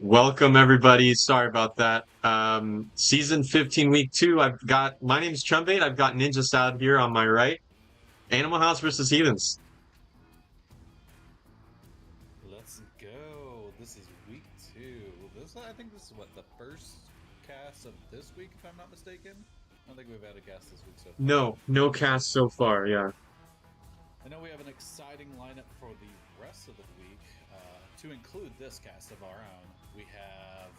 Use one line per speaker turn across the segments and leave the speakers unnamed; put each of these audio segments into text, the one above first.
Welcome everybody. Sorry about that. Season 15, week 2. My name's Chumbait. I've got Ninja Salad here on my right. Animal House versus Heathens.
Let's go. This is week 2. I think this is the first cast of this week, if I'm not mistaken. I don't think we've had a cast this week so far.
No cast so far, yeah.
I know we have an exciting lineup for the rest of the week. To include this cast of our own, we have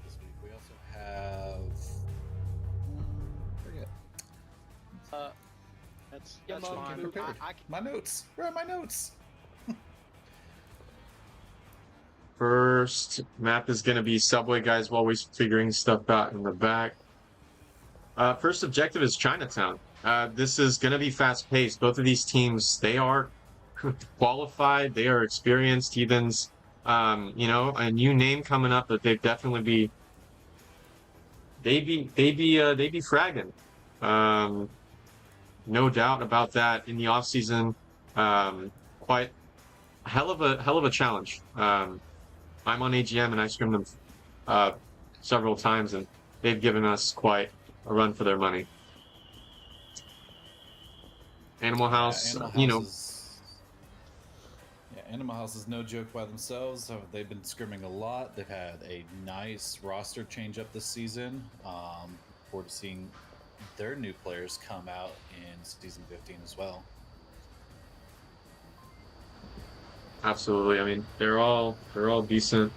this week. We also have forget.
That's fine.
Prepared. My notes. Where are my notes?
First map is going to be Subway, guys, while we're figuring stuff out in the back. First objective is Chinatown. This is going to be fast-paced. Both of these teams, they are qualified, they are experienced. Heathens, a new name coming up that they'd definitely be fragging. No doubt about that. In the off season, quite hell of a challenge. I'm on AGM and I scrimmed them several times, and they've given us quite a run for their money. Animal House,
Animal House is no joke by themselves. So they've been scrimming a lot. They've had a nice roster change up this season. Forward to seeing their new players come out in season 15 as well.
Absolutely. I mean, they're all decent.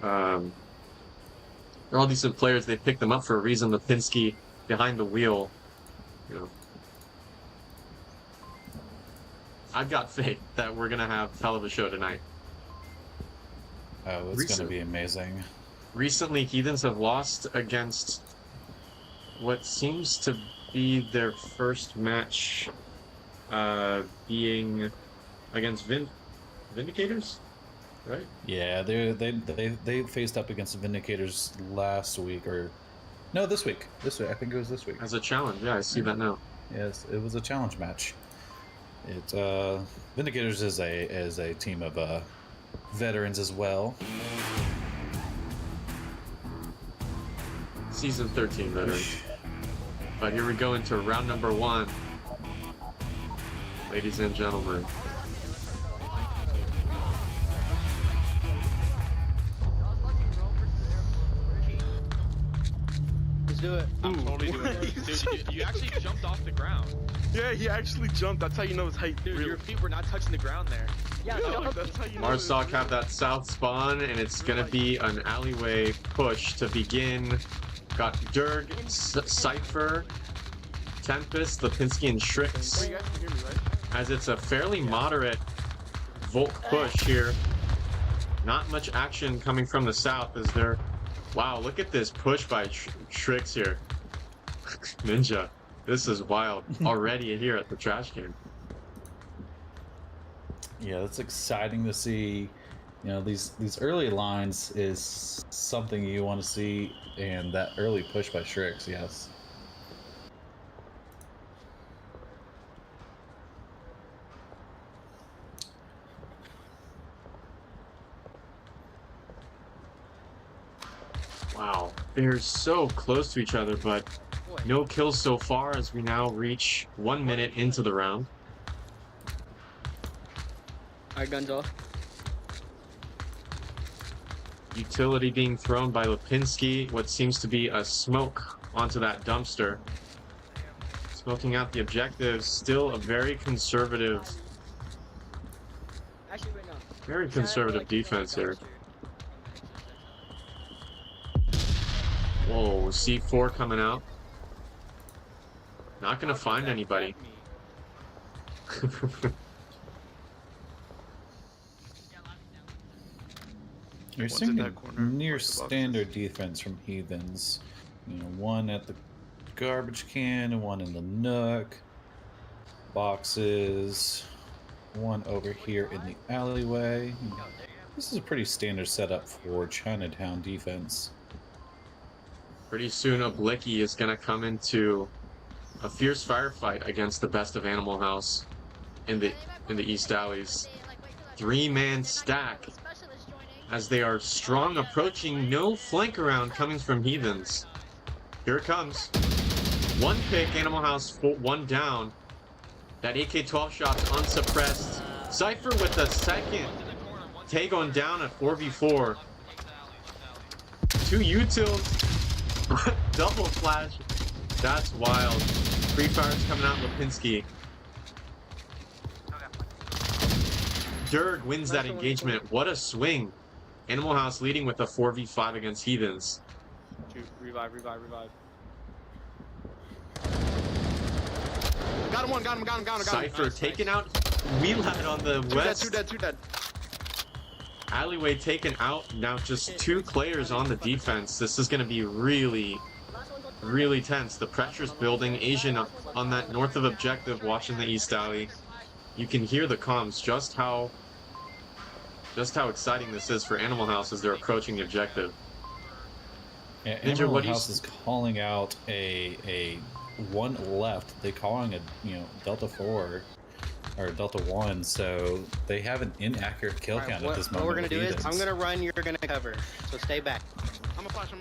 They're all decent players. They picked them up for a reason. Lipinski behind the wheel, I've got faith that we're gonna have a hell of a show tonight.
Oh, it's gonna be amazing.
Recently, Heathens have lost against what seems to be their first match, being against Vindicators, right?
Yeah, they faced up against the Vindicators last week, or no, this week. This week, I think it was this week.
As a challenge, yeah, I see that now.
Yes, it was a challenge match. Vindicators is a team of veterans as well.
Season 13 veterans. But here we go into round number 1. Ladies and gentlemen.
Let's do it.
I'm totally doing it. Dude, you actually jumped off the ground.
Yeah, he actually jumped. That's how you know it's height.
Dude, your feet were not touching the ground there.
Yeah,
No, that's how you know
Marstock have that south spawn, and it's gonna be an alleyway push to begin. Got Durg, Cypher, Tempest, Lipinski, and Shrix.
You guys can hear me, right?
As it's a fairly moderate Volk push here. Not much action coming from the south as they're... Wow, look at this push by Shrix here. Ninja, this is wild. Already here at the trash can.
Yeah, it's exciting to see. You know, these early lines is something you want to see, and that early push by Shrix, yes.
Wow, they're so close to each other, but no kills so far as we now reach 1 minute into the round.
Alright, guns off.
Utility being thrown by Lipinski, what seems to be a smoke onto that dumpster. Smoking out the objectives, still a very conservative defense here. Whoa, C4 coming out. Not gonna find anybody.
You're
One's in
seeing
that
a
corner,
near
push the boxes.
standard defense from Heathens. You know, one at the garbage can and one in the nook. Boxes. One over here in the alleyway. This is a pretty standard setup for Chinatown defense.
Pretty soon, Oblicky is gonna come into a fierce firefight against the best of Animal House in the East Alleys. 3-man stack. as they are strong approaching. No flank around coming from Heathens. Here it comes. One pick, Animal House, one down. That AK-12 shot's unsuppressed. Cypher with a second. Tay going down at 4v4. Two utils. Double flash. That's wild. Free Fire's coming out, Lipinski. Durg wins that engagement. What a swing. Animal House leading with a 4v5 against Heathens.
Revive.
Got him.
Cypher taken out. Wheelhead on the west.
Two dead.
Alleyway taken out. Now just two players on the defense. This is going to be really, really tense. The pressure's building. Asian on that north of objective watching the east alley. You can hear the comms. Just how exciting this is for Animal House as they're approaching the objective.
Yeah,
Ninja,
Animal
what do you
House is calling out a one left. They're calling a Delta 4 or Delta 1, so they have an inaccurate kill count at this moment.
What we're gonna do is
Heathens.
I'm gonna run. You're gonna cover. So stay back.
I'm flashing.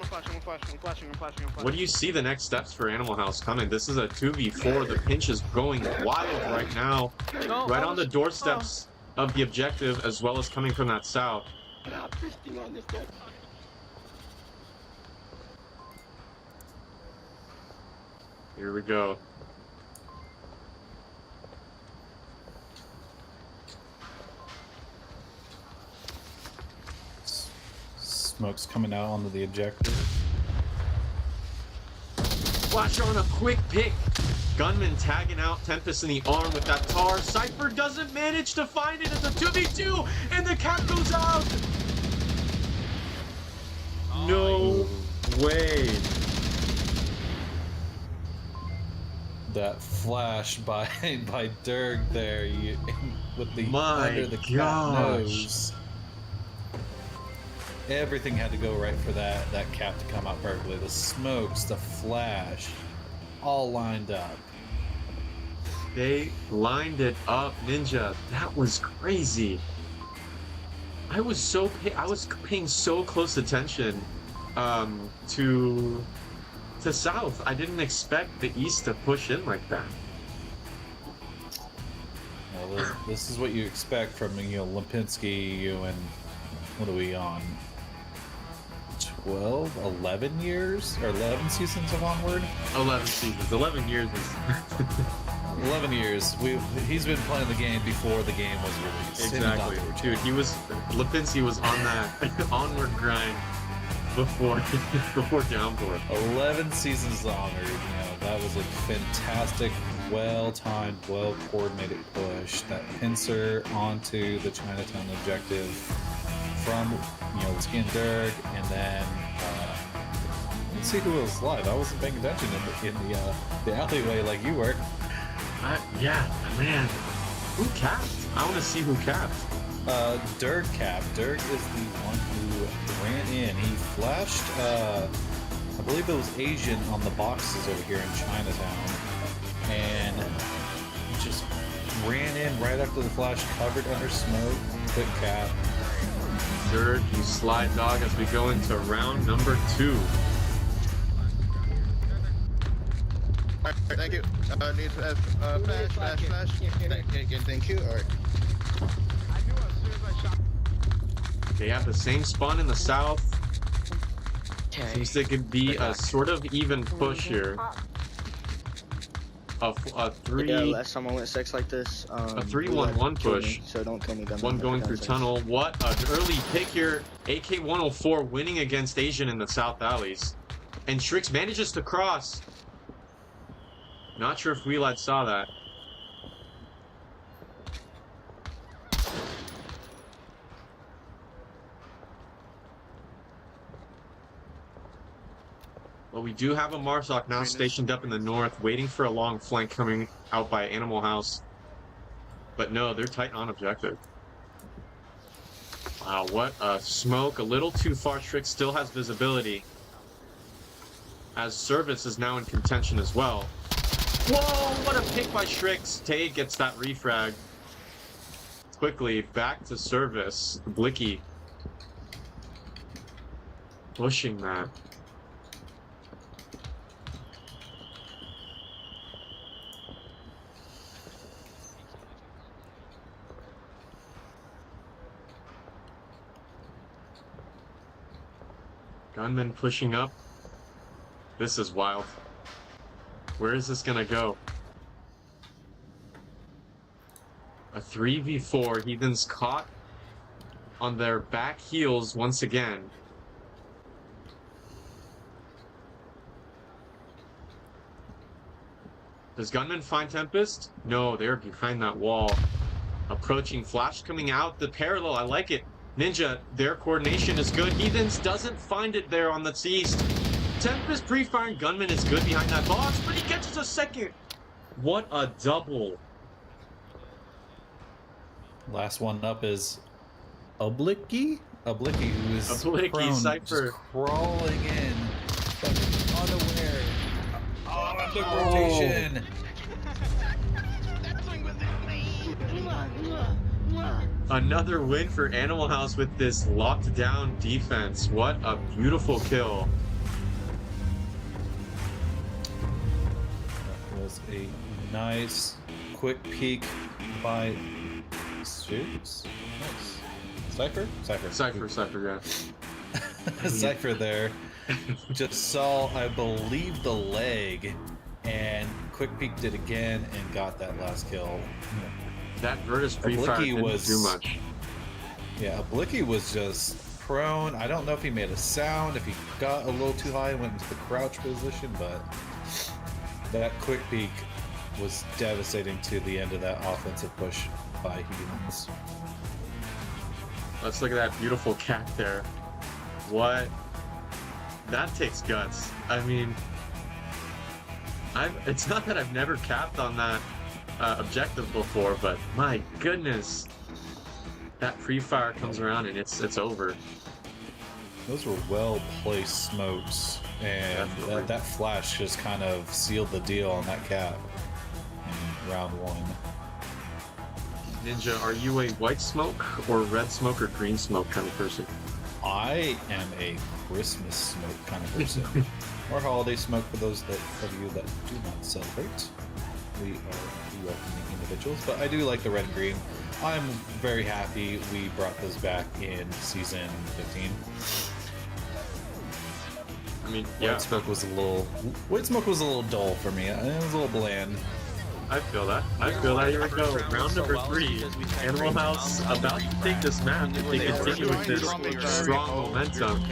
What do you see the next steps for Animal House coming? This is a 2v4. The pinch is going wild right now. Right on the doorsteps of the objective, as well as coming from that south. Here we go.
Smoke's coming out onto the objective.
Flash on a quick pick. Gunman tagging out Tempest in the arm with that tar. Cypher doesn't manage to find it. It's a 2v2, and the cap goes out. No way.
That flash by Durg there, with the
My
under the cat
gosh.
nose. Everything had to go right for that cap to come out perfectly. The smokes, the flash, all lined up.
They lined it up, Ninja. That was crazy. I was paying so close attention to South. I didn't expect the East to push in like that.
Well, this is what you expect from Lipinski and what are we on? 12, 11 years or 11 seasons of Onward?
11 seasons, 11 years is
11 years. He's been playing the game before the game was released.
exactly. Dude, Lipinski was on that Onward grind before Downpour.
11 seasons of Onward. That was a fantastic, well-timed, well-coordinated push. That pincer onto the Chinatown objective from Lipinski and Durg, and then let's see who was live. I wasn't paying attention in the alleyway like you were.
Yeah, man. Who capped? I want to see who capped.
Durg cap. Durg is the one who ran in. He flashed, I believe it was Asian on the boxes over here in Chinatown, and he just ran in right after the flash, covered under smoke, quick cap.
Durg, you slide dog as we go into round number 2.
Alright, thank you. Need flash. Thank you. Alright.
They have the same spawn in the south. Seems they could be a sort of even push here. A 3.
Yeah, last time I went 6 like this.
A 3-1-1 push.
So don't kill me.
One going through tunnel. What an early pick here. AK-104 winning against Asian in the south alleys. And Shrix manages to cross. Not sure if Wheelad saw that. Well, we do have a Marsoc now stationed up in the north, waiting for a long flank coming out by Animal House. But no, they're tight on objective. Wow, what a smoke. A little too far. Shrix still has visibility, as Service is now in contention as well. Whoa, what a pick by Shrix. Tay gets that refrag. Quickly, back to Service. Blicky pushing that. Gunman pushing up. This is wild. Where is this gonna go? A 3v4. Heathens caught on their back heels once again. Does Gunman find Tempest? No, they're behind that wall. Approaching Flash coming out. The parallel, I like it. Ninja, their coordination is good. Heathens doesn't find it there on the east. Tempest pre-firing. Gunman is good behind that box, but he gets a second. What a double.
Last one up is Oblicky? Oblicky, who is prone,
Cypher.
just crawling in, but unaware. Oh, the rotation!
Another win for Animal House with this locked down defense. What a beautiful kill.
That was a nice, quick peek by Suits. Nice. Cypher?
Cypher, yeah.
Cypher there. Just saw, I believe, the leg, and quick peeked it again and got that last kill.
That Virtus pre-fire didn't do much.
Yeah, Oblicky was just prone. I don't know if he made a sound, if he got a little too high and went into the crouch position, but that quick peek was devastating to the end of that offensive push by Heathens.
Let's look at that beautiful cat there. What? That takes guts. I mean, it's not that I've never capped on that objective before, but my goodness, that pre-fire comes around and it's over.
Those were well placed smokes, and that flash just kind of sealed the deal on that cap in round one.
Ninja, are you a white smoke or red smoke or green smoke kind of person?
I am a Christmas smoke kind of person, or holiday smoke for those of you that do not celebrate. We are welcoming individuals, but I do like the red and green. I'm very happy we brought those back in season 15.
I mean, yeah.
White smoke was a little dull for me. It was a little bland.
I feel that. Here we go. Round number 3. Animal House about to take this map if they continue with this strong momentum.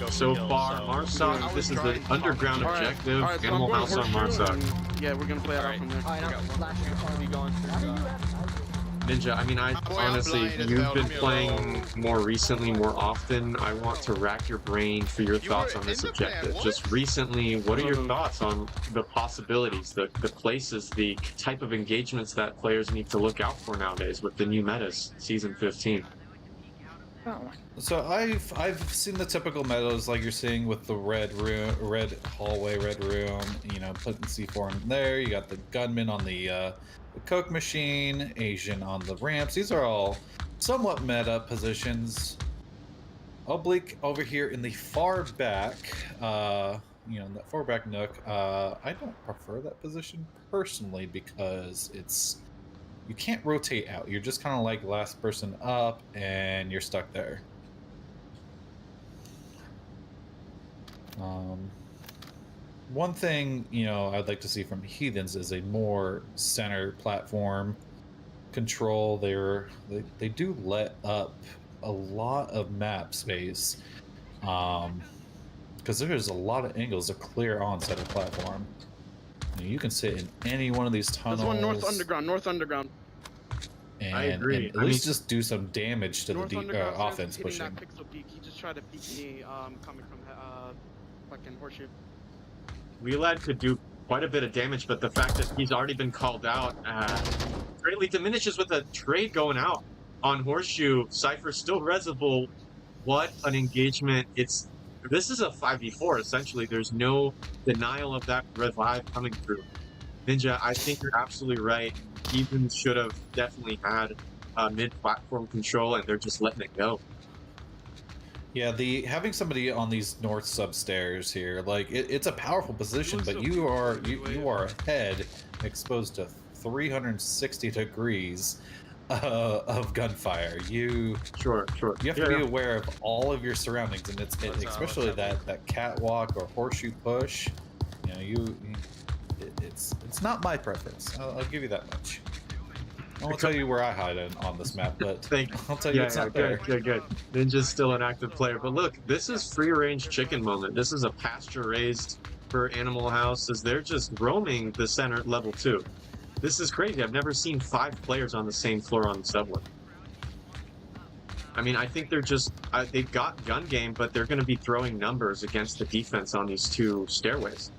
So far, Marsoc, this is the underground objective. Animal House on Marsoc.
Yeah, we're gonna play out from there.
Ninja, I mean, honestly, you've been playing more recently, more often. I want to rack your brain for your thoughts on this objective. Just recently, what are your thoughts on the possibilities, the places, the type of engagements that players need to look out for nowadays with the new metas, Season 15?
So I've seen the typical metas like you're seeing with the red room, red hallway, red room. You know, putting C4 in there. You got the gunman on the Coke machine, Asian on the ramps. These are all somewhat meta positions. Oblique over here in the far back, you know, that far back nook. I don't prefer that position personally because you can't rotate out. You're just kind of like last person up and you're stuck there. One thing, you know, I'd like to see from Heathens is a more center platform control. They do let up a lot of map space because there's a lot of angles to clear on center platform. You can sit in any one of these tunnels.
There's one north underground.
And,
I agree.
And at least just do some damage to the offense pushing.
That pixel peak. He just tried to peek me coming from fucking horseshoe.
Wheelad could do quite a bit of damage, but the fact that he's already been called out greatly diminishes with a trade going out on Horseshoe. Cypher still resable. What an engagement. This is a 5v4, essentially. There's no denial of that revive coming through. Ninja, I think you're absolutely right. Even should have definitely had mid-platform control, and they're just letting it go.
Yeah, the having somebody on these north sub stairs here, like it's a powerful position, but you are ahead, exposed to 360 degrees of gunfire.
Sure.
You have to be aware of all of your surroundings, and especially that catwalk or horseshoe push. You know, it's not my preference. I'll give you that much. I won't tell you where I hide on this map, but I'll tell you it's not there.
Good. Ninja's still an active player, but look, this is free-range chicken moment. This is a pasture raised for Animal House, as they're just roaming the center level 2. This is crazy. I've never seen 5 players on the same floor on the subway. I mean, I think they're just they've got gun game, but they're going to be throwing numbers against the defense on these 2 stairways.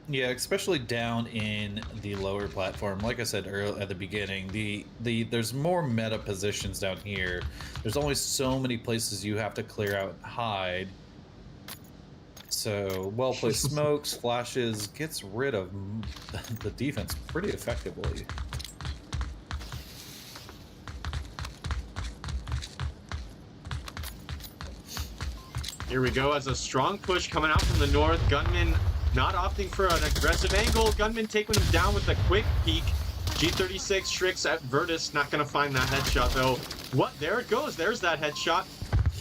Yeah, especially down in the lower platform. Like I said earlier at the beginning, there's more meta positions down here. There's only so many places you have to clear out and hide. So well-placed smokes, flashes, gets rid of the defense pretty effectively.
Here we go, as a strong push coming out from the north. Gunman not opting for an aggressive angle. Gunman taking him down with a quick peek. G36 Shrix at Virtus, not going to find that headshot though. What? There it goes. There's that headshot.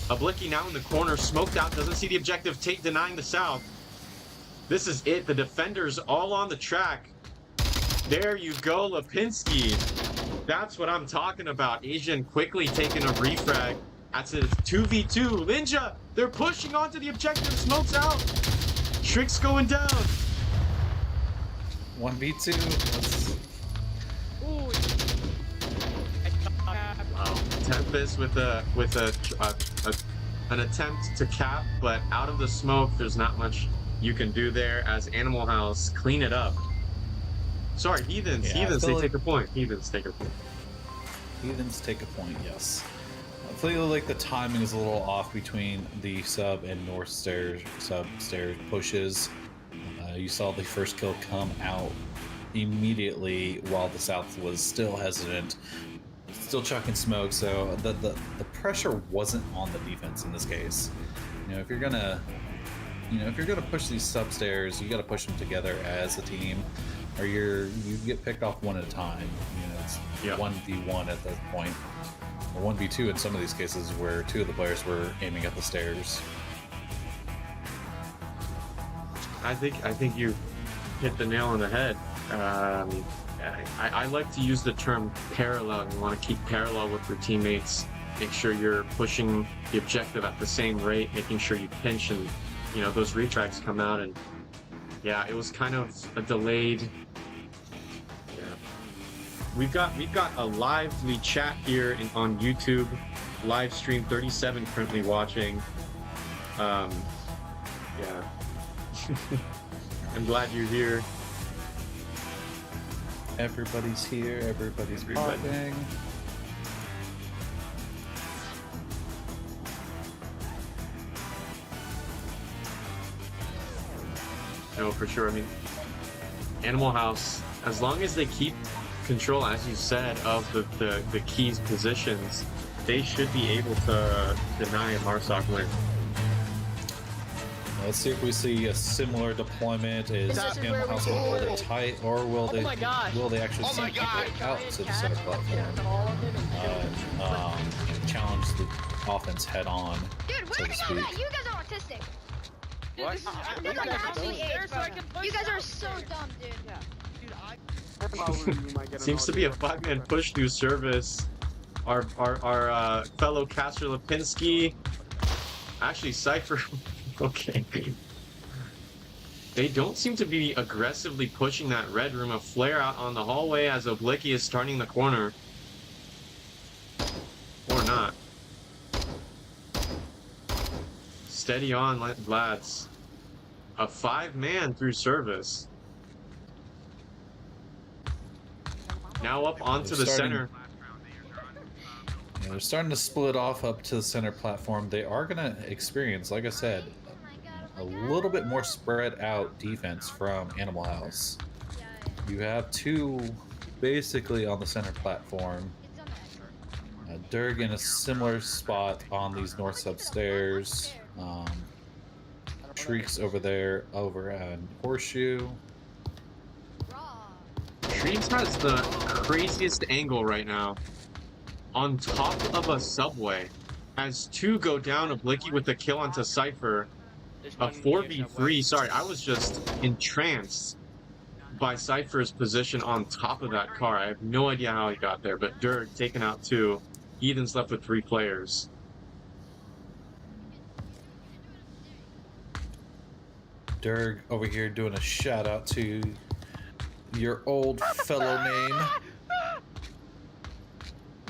A Blicky now in the corner, smoked out, doesn't see the objective. Tate denying the south. This is it. The defenders all on the track. There you go, Lipinski. That's what I'm talking about. Asian quickly taking a refrag. That's a 2v2. Ninja, they're pushing onto the objective. Smokes out. Shrix going down.
1v2.
Wow. Tempest with an attempt to cap, but out of the smoke, there's not much you can do there as Animal House clean it up. Sorry, Heathens.
Yeah,
Heathens, they
like
take a point. Heathens take a point.
Heathens take a point, yes. I feel like the timing is a little off between the sub and north stairs, sub stair pushes. You saw the first kill come out immediately while the south was still hesitant, still chucking smoke. So the pressure wasn't on the defense in this case. You know, if you're gonna push these sub stairs, you got to push them together as a team, or you get picked off one at a time. You know, it's 1v1 at that point. 1v2 in some of these cases where 2 of the players were aiming at the stairs.
I think you hit the nail on the head. I like to use the term parallel. You want to keep parallel with your teammates. Make sure you're pushing the objective at the same rate, making sure you pinch and, you know, those retracts come out. And yeah, it was kind of a delayed. We've got a lively chat here on YouTube, live stream 37 currently watching. Yeah. I'm glad you're here.
Everybody's here. Everybody's talking.
No, for sure. I mean, Animal House, as long as they keep control, as you said, of the keys positions, they should be able to deny a Marsoc win.
Let's see if we see a similar deployment. Is Animal House will hold it tight, or will they actually send people out to the center platform and challenge the offense head on, so to speak?
You guys are autistic.
What?
That's like absolute age, bro. You guys are so dumb, dude.
Seems to be a 5-man push through service. Our fellow caster Lipinski, actually Cypher. Okay. They don't seem to be aggressively pushing that red room. A flare out on the hallway as Oblicky is starting the corner. Or not. Steady on, lads. A 5-man through service. Now up onto the center.
Yeah, they're starting to split off up to the center platform. They are going to experience, like I said, a little bit more spread out defense from Animal House. You have 2 basically on the center platform. Durg in a similar spot on these north sub stairs. Shrieks over there, over at Horseshoe.
Shreves has the craziest angle right now. On top of a subway. Has 2 go down, a Blicky with a kill onto Cypher.
There's
A
one near
4v3.
Subway.
Sorry, I was just entranced by Cypher's position on top of that car. I have no idea how he got there, but Dirk taken out 2. Heathens left with 3 players.
Durg over here doing a shout out to your old fellow name.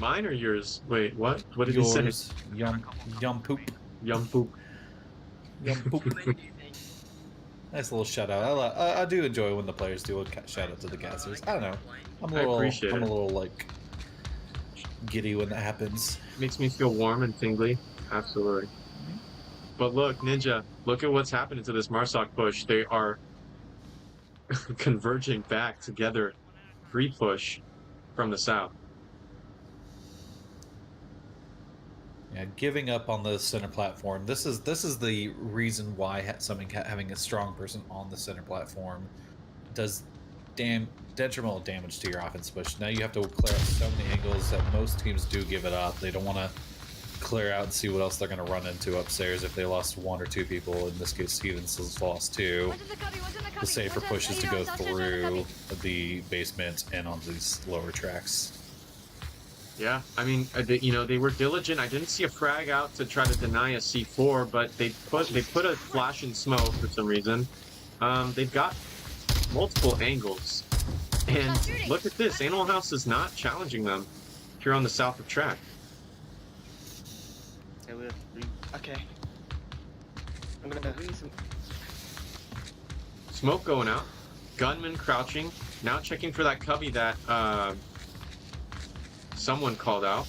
Mine or yours? Wait, what? What did he say?
Yours, Yum Poop.
Yum poop.
Yum Poop. Nice little shout out. I do enjoy when the players do a shout out to the casters. I don't know. I'm a little like giddy when that happens.
Makes me feel warm and tingly. Absolutely. But look, Ninja, look at what's happening to this Marsoc push. They are converging back together. Free push from the south.
Yeah, giving up on the center platform. This is the reason why having a strong person on the center platform does detrimental damage to your offense push. Now you have to clear out so many angles that most teams do give it up. They don't want to clear out and see what else they're going to run into upstairs if they lost 1 or 2 people. In this case, Heathens has lost 2. The safer push is to go through the basement and onto these lower tracks.
Yeah, I mean, they were diligent. I didn't see a frag out to try to deny a C4, but they put a flash in smoke for some reason. They've got multiple angles, and look at this. Animal House is not challenging them here on the south of track.
Okay. I'm gonna read some.
Smoke going out. Gunman crouching. Now checking for that cubby that someone called out.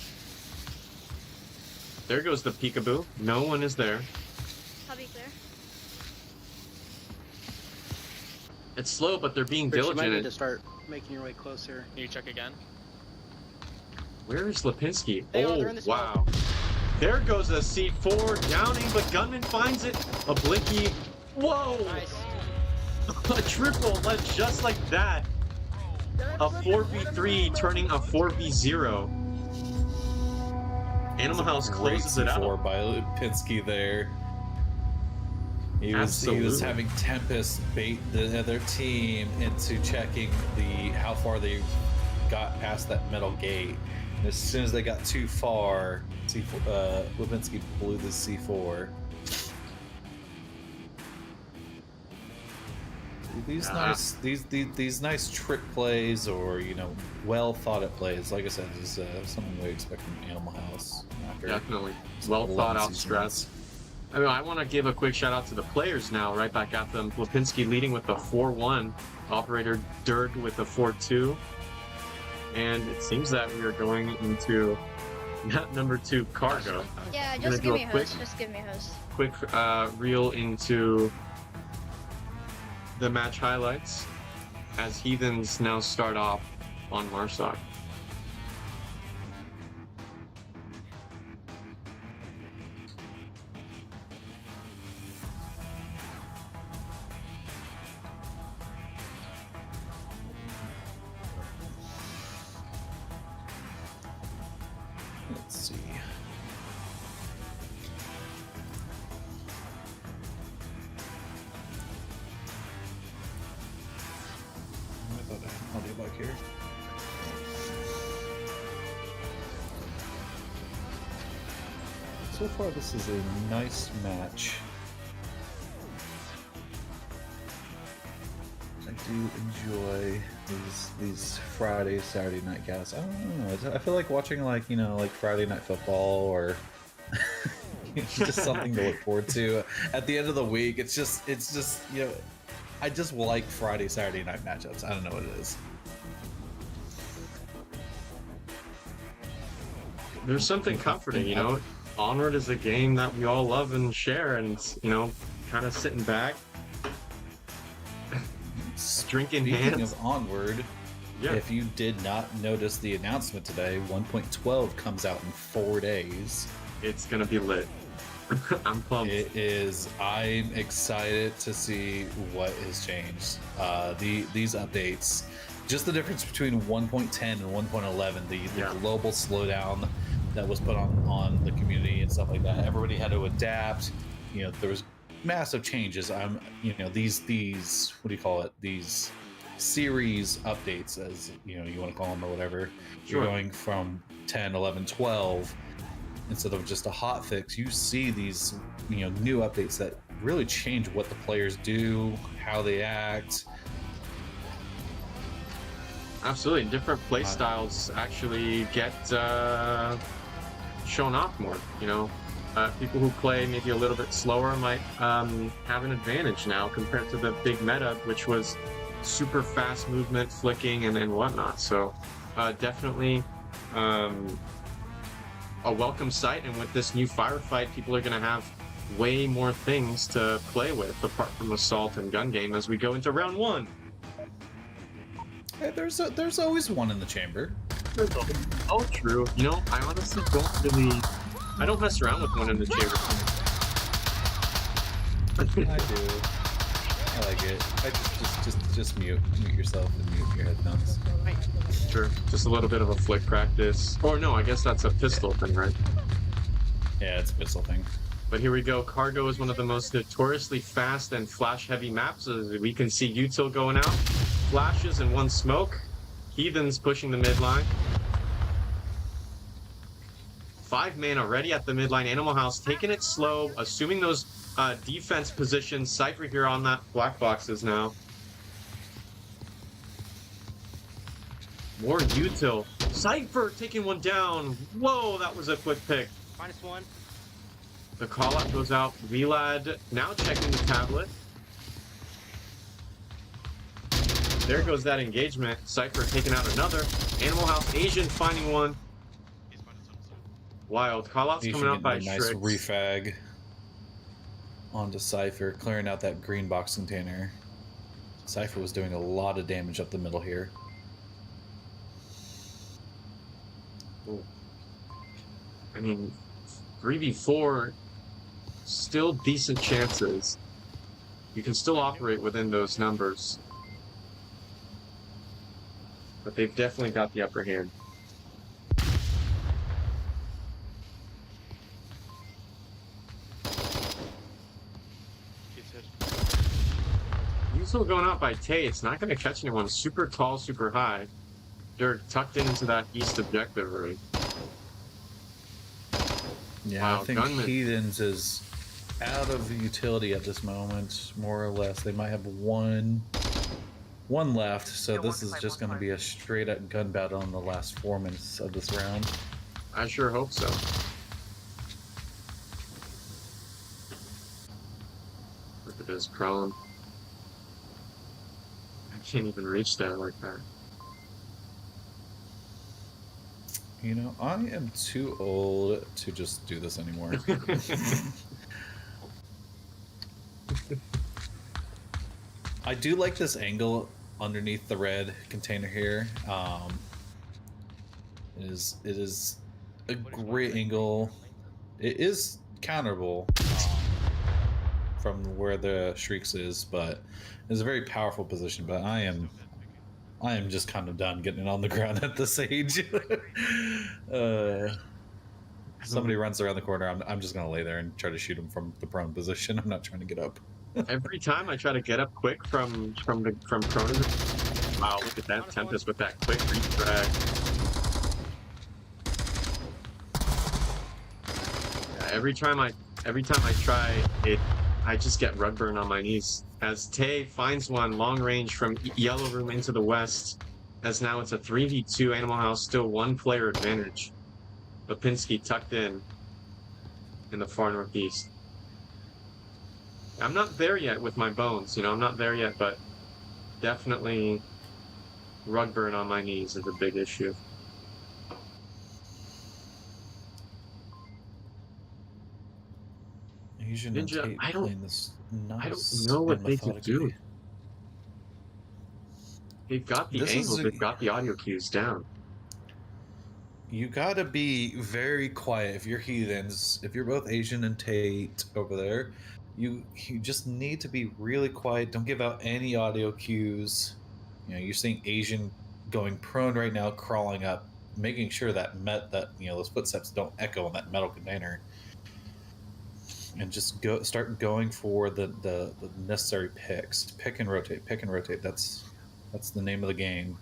There goes the peekaboo. No one is there.
Cubby clear.
It's slow, but they're being
Rich, you might need
diligent.
to start making your way closer.
Can you check again?
Where is Lipinski?
They're
Oh,
in the smoke.
wow. There goes a C4 downing, but Gunman finds it. A Blicky. Whoa!
Nice.
A triple led just like that. A 4v3 turning a 4v0. Animal House closes it out.
By Lipinski there. He was having Tempest bait the other team into checking how far they got past that metal gate. And as soon as they got too far, Lipinski blew the C4. These nice trick plays, or well thought out plays, like I said, is something we expect from Animal House.
Definitely. Well thought out strats. I mean, I want to give a quick shout out to the players now, right back at them. Lipinski leading with the 4-1, Operator Dirk with the 4-2. And it seems that we are going into number 2 cargo.
Yeah,
Gonna
just
do
give
a
me a
quick-
host. Just give me a host.
Quick reel into the match highlights as Heathens now start off on Marsoc.
Let's see. I thought I had an audio back here. So far, this is a nice match. I do enjoy these Friday, Saturday night games. I don't know. I feel like watching like Friday night football, or just something to look forward to at the end of the week. It's just I just like Friday, Saturday night matchups. I don't know what it is.
There's something comforting, Onward is a game that we all love and share, and kind of sitting back, drink in
Speaking
hand.
of Onward,
Yeah.
If you did not notice the announcement today, 1.12 comes out in 4 days.
It's gonna be lit. I'm pumped.
It is. I'm excited to see what has changed. These updates, just the difference between 1.10 and 1.11, the global slowdown that was put on the community and stuff like that. Everybody had to adapt. You know, there was massive changes. These what do you call it? These series updates, as you know, you want to call them or whatever.
Sure.
You're going from 10, 11, 12. Instead of just a hot fix, you see these, new updates that really change what the players do, how they act.
Absolutely, different play styles actually get shown off more. People who play maybe a little bit slower might have an advantage now compared to the big meta, which was super fast movement, flicking, and whatnot. So definitely. A welcome sight, and with this new firefight, people are going to have way more things to play with apart from assault and gun game as we go into round 1.
Hey, there's always one in the chamber.
Oh, true. I honestly I don't mess around with one in the chamber.
I do. I like it. I just mute yourself and mute your headphones.
Sure, just a little bit of a flick practice. Or no, I guess that's a pistol thing, right?
Yeah, it's a pistol thing.
But here we go. Cargo is one of the most notoriously fast and flash-heavy maps. As we can see Util going out. Flashes and one smoke. Heathens pushing the midline. 5 man already at the midline. Animal House taking it slow, assuming those defense positions. Cypher here on that black boxes now. More Util. Cypher taking one down. Whoa, that was a quick pick.
-1.
The call out goes out. Vlad now checking the tablet. There goes that engagement. Cypher taking out another. Animal House Asian finding one. Wild. Call outs coming out by
nice
Shrix.
refag onto Cypher, clearing out that green box container. Cypher was doing a lot of damage up the middle here.
I mean, 3v4, still decent chances. You can still operate within those numbers. But they've definitely got the upper hand. Util going out by Tay. It's not going to catch anyone. Super tall, super high. They're tucked into that east objective room.
Yeah,
Wow,
I think
gunman.
Heathens is out of utility at this moment, more or less. They might have one left, so this is just going to be a straight-up gun battle in the last 4 minutes of this round.
I sure hope so. Look at this prone. I can't even reach that like that.
I am too old to just do this anymore. I do like this angle underneath the red container here. It is a great angle. It is counterable from where the Shrieks is, but it's a very powerful position. But I am just kind of done getting it on the ground at this age. Somebody runs around the corner, I'm just gonna lay there and try to shoot him from the prone position. I'm not trying to get up.
Every time I try to get up quick from prone. Wow, look at that Tempest with that quick reach drag. Yeah, every time I try it, I just get rug burn on my knees. As Tay finds one long range from yellow room into the west, as now it's a 3v2. Animal House still 1 player advantage. Lipinski tucked in the far northeast. I'm not there yet with my bones, I'm not there yet, but definitely rug burn on my knees is a big issue.
Asian
Ninja,
and Tate
I don't
playing this nice
know what they could do. They've got the
This is
angles,
a-
they've got the audio cues down.
You gotta be very quiet if you're Heathens. If you're both Asian and Tate over there, you just need to be really quiet. Don't give out any audio cues. You know, you're seeing Asian going prone right now, crawling up, making sure that those footsteps don't echo on that metal container. And just start going for the necessary picks. Pick and rotate. Pick and rotate. That's the name of the game.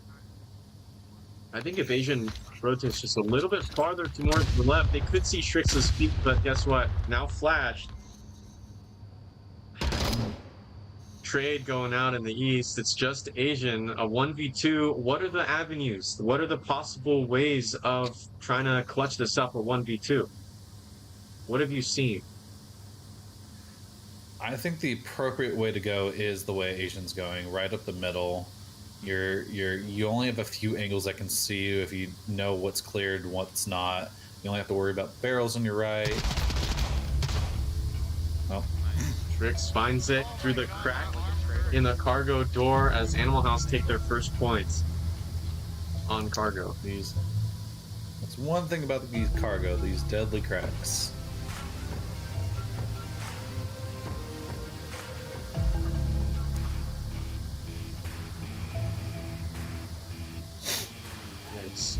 I think if Asian rotates just a little bit farther to more to the left, they could see Strix's feet, but guess what? Now flashed. Trade going out in the east. It's just Asian. A 1v2. What are the avenues? What are the possible ways of trying to clutch this up a 1v2? What have you seen?
I think the appropriate way to go is the way Asian's going, right up the middle. You only have a few angles that can see you if you know what's cleared and what's not. You only have to worry about barrels on your right. Oh.
Strix finds it through the crack in the cargo door as Animal House take their first points on cargo.
That's one thing about these cargo, these deadly cracks.
Yikes.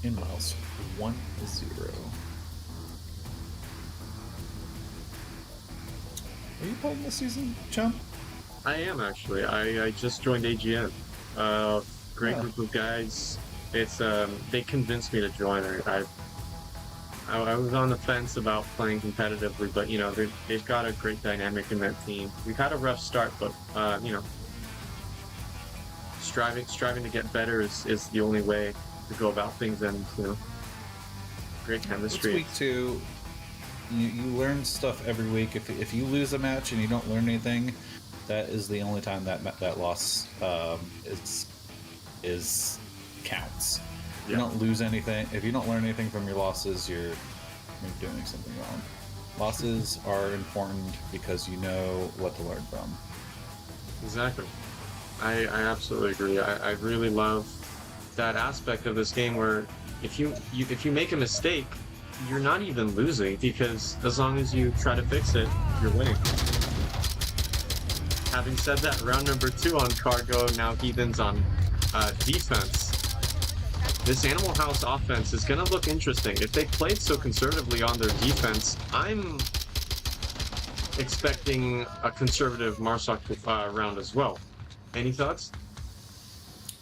In miles 1-0. Are you playing this season, chum?
I am actually. I just joined AGN. Great group of guys. It's they convinced me to join. I was on the fence about playing competitively, but you know they've got a great dynamic in that team. We've had a rough start, but you know, striving to get better is the only way to go about things, and you know, great chemistry.
It's week 2. You learn stuff every week. If you lose a match and you don't learn anything, that is the only time that loss is counts. If you don't lose anything, if you don't learn anything from your losses, you're doing something wrong. Losses are important because you know what to learn from.
Exactly. I absolutely agree. I really love that aspect of this game where if you make a mistake, you're not even losing, because as long as you try to fix it, you're winning. Having said that, round number 2 on cargo, now Heathens on defense. This Animal House offense is going to look interesting. If they played so conservatively on their defense, I'm expecting a conservative Marsoc round as well. Any thoughts?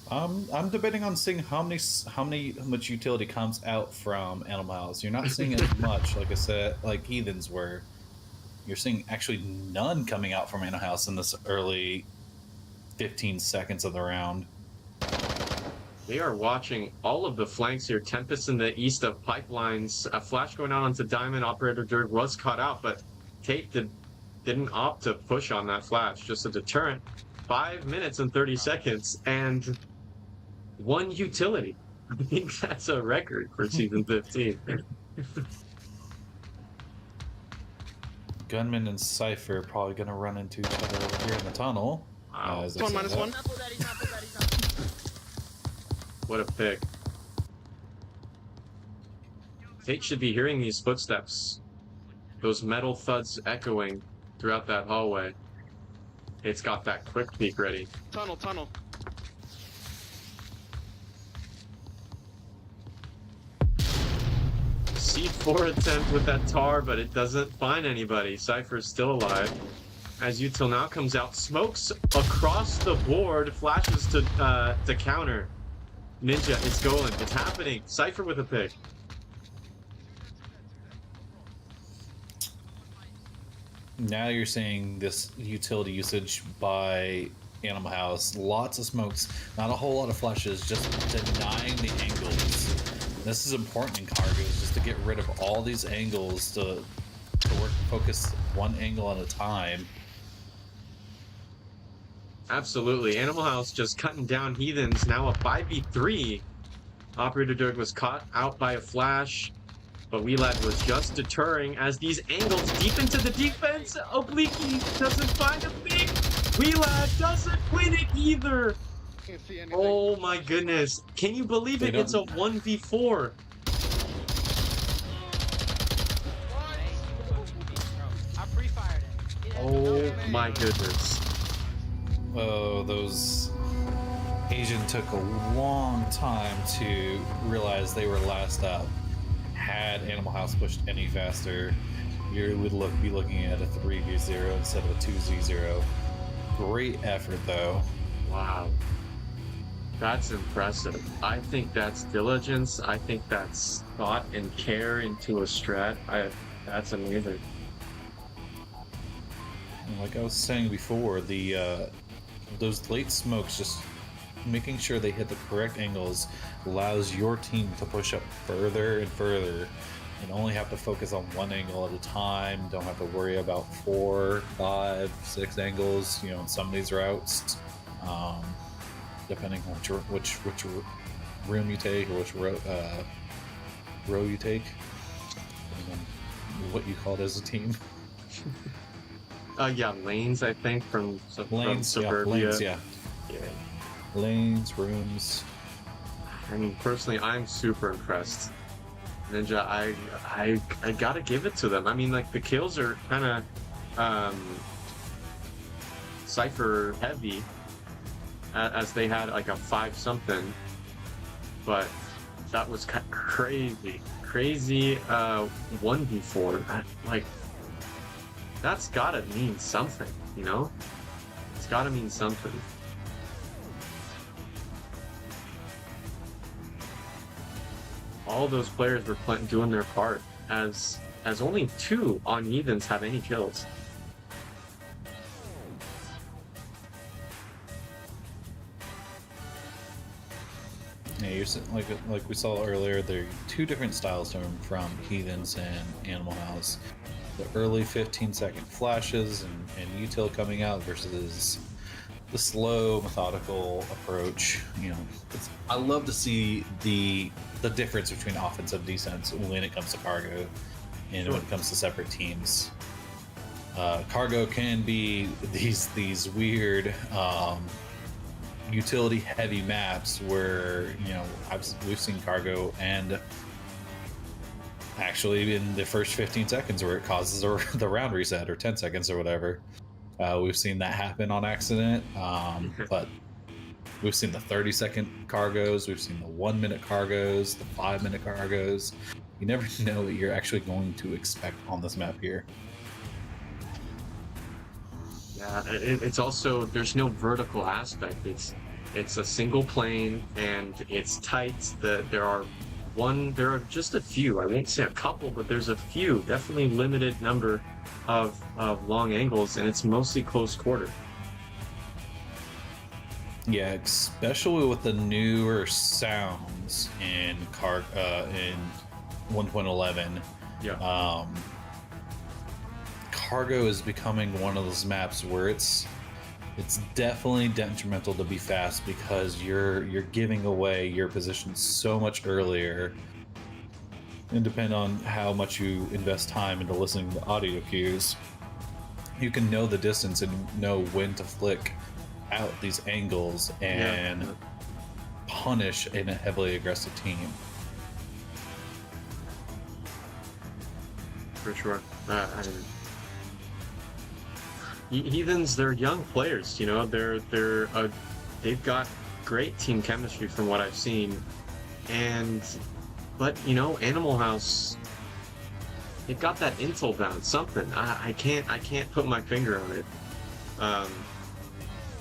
I'm debating on seeing how much utility comes out from Animal House. You're not seeing as much, like I said, like Heathens were. You're seeing actually none coming out from Animal House in this early 15 seconds of the round.
They are watching all of the flanks here. Tempest in the east of pipelines. A flash going out onto Diamond. Operator Dirk was caught out, but Tate didn't opt to push on that flash. Just a deterrent. 5 minutes and 30 seconds and 1 utility. I think that's a record for season 15.
Gunman and Cypher are probably going to run into each other over here in the tunnel.
Wow.
As they say that.
-1.
What a pick. Tate should be hearing these footsteps. Those metal thuds echoing throughout that hallway. It's got that quick peek ready.
Tunnel.
C4 attempt with that tar, but it doesn't find anybody. Cypher's still alive. As Util now comes out, smokes across the board, flashes to counter. Ninja, it's going, it's happening. Cypher with a pick.
Now you're seeing this utility usage by Animal House. Lots of smokes, not a whole lot of flashes, just denying the angles. This is important in cargoes, just to get rid of all these angles to focus one angle at a time.
Absolutely. Animal House just cutting down Heathens. Now a 5v3. Operator Dirk was caught out by a flash. But Wheelad was just deterring as these angles deep into the defense. Oblique doesn't find a big. Wheelad doesn't win it either.
Can't see anything.
Oh my goodness. Can you believe it? It's a 1v4.
I pre-fired it.
Oh my goodness.
Oh, those Asian took a long time to realize they were last up. Had Animal House pushed any faster, you would be looking at a 3v0 instead of a 2z0. Great effort, though.
Wow. That's impressive. I think that's diligence. I think that's thought and care into a strat. That's amazing.
Like I was saying before, those late smokes, just making sure they hit the correct angles, allows your team to push up further and further and only have to focus on one angle at a time. Don't have to worry about 4, 5, 6 angles, you know, in some of these routes, depending on which room you take or which row you take, and what you call it as a team.
Yeah, lanes, I think, from Suburbia.
Lanes, yeah.
Yeah.
Lanes, rooms.
I mean, personally, I'm super impressed. Ninja, I gotta give it to them. I mean, like, the kills are kind of Cypher heavy, as they had like a 5-something, but that was kind of crazy 1v4. Like, that's gotta mean something, you know? It's gotta mean something. All those players were doing their part, as only 2 on Heathens have any kills.
Yeah, you're like we saw earlier. There are 2 different styles from Heathens and Animal House. The early 15-second flashes and util coming out versus the slow, methodical approach. You know, I love to see the difference between offense and defense when it comes to cargo and when it comes to separate teams. Cargo can be these weird utility heavy maps where, you know, we've seen cargo and actually in the first 15 seconds where it causes the round reset, or 10 seconds or whatever. We've seen that happen on accident, but we've seen the 30-second cargos, we've seen the 1-minute cargos, the 5-minute cargos. You never know what you're actually going to expect on this map here.
Yeah, it's also, there's no vertical aspect. It's a single plane and it's tight. There are just a few, I won't say a couple, but there's a few, definitely limited number of long angles, and it's mostly close quarter.
Yeah, especially with the newer sounds in 1.11.
Yeah.
Cargo is becoming one of those maps where it's definitely detrimental to be fast, because you're giving away your position so much earlier, and depend on how much you invest time into listening to audio cues, you can know the distance and know when to flick out these angles and punish in a heavily aggressive team.
For sure. Heathens, they're young players, you know. They've got great team chemistry from what I've seen, but you know, Animal House, they've got that intel down. Something I can't put my finger on it.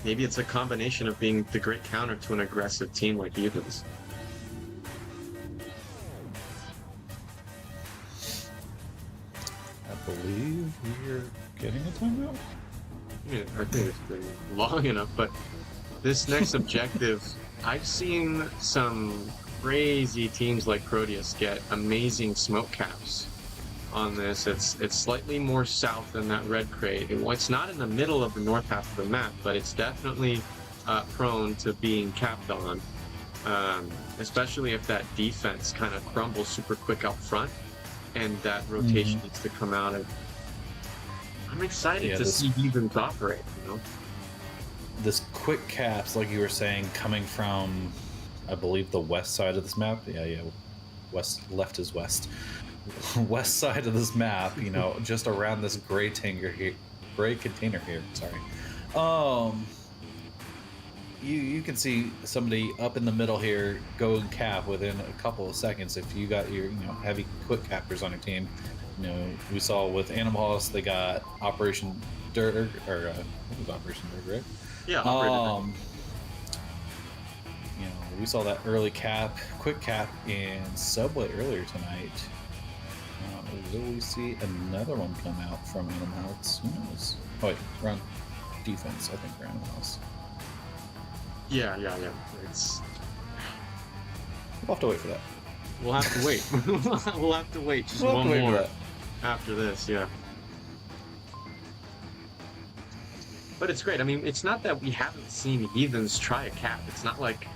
Maybe it's a combination of being the great counter to an aggressive team like Heathens.
I believe we're getting a timeout.
Yeah, I think it's been long enough, but this next objective, I've seen some crazy teams like Proteus get amazing smoke caps on this. It's slightly more south than that red crate. It's not in the middle of the north half of the map, but it's definitely prone to being capped on, especially if that defense kind of crumbles super quick up front. and that rotation needs to come out. And I'm excited to see Heathens operate, you know?
This quick caps, like you were saying, coming from, I believe, the west side of this map. Yeah. Left is west. West side of this map, you know, just around this gray container here. Sorry. You can see somebody up in the middle here go and cap within a couple of seconds if you got your heavy quick cappers on your team. You know, we saw with Animal House they got Operation Dirt or what was Operation Dirt, right?
Yeah.
You know, we saw that early quick cap in Subway earlier tonight. Will we see another one come out from Animal House? Who knows? Oh wait, we're on defense. I think we're Animal House.
Yeah.
We'll have to wait for that.
We'll have to wait. We'll have to wait just one more after this, yeah. But it's great. I mean, it's not that we haven't seen Heathens try a cap. It's not like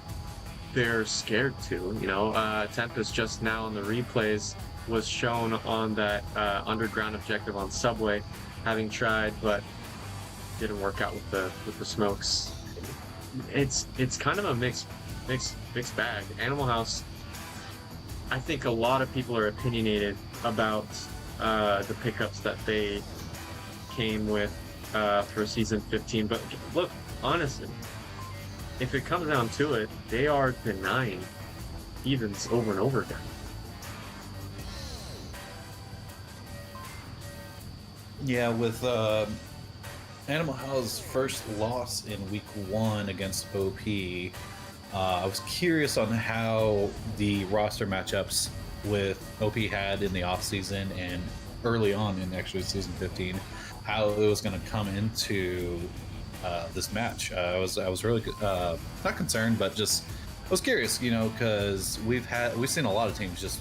they're scared to, you know. Tempest just now on the replays was shown on that underground objective on Subway, having tried, but didn't work out with the smokes. It's kind of a mixed bag. Animal House, I think a lot of people are opinionated about the pickups that they came with for season 15, but look, honestly, if it comes down to it, they are denying Heathens over and over again.
Yeah, with Animal House's first loss in week 1 against OP, I was curious on how the roster matchups with OP had in the offseason and early on in actually season 15, how it was going to come into this match. I was really not concerned, but just I was curious, you know, because we've seen a lot of teams just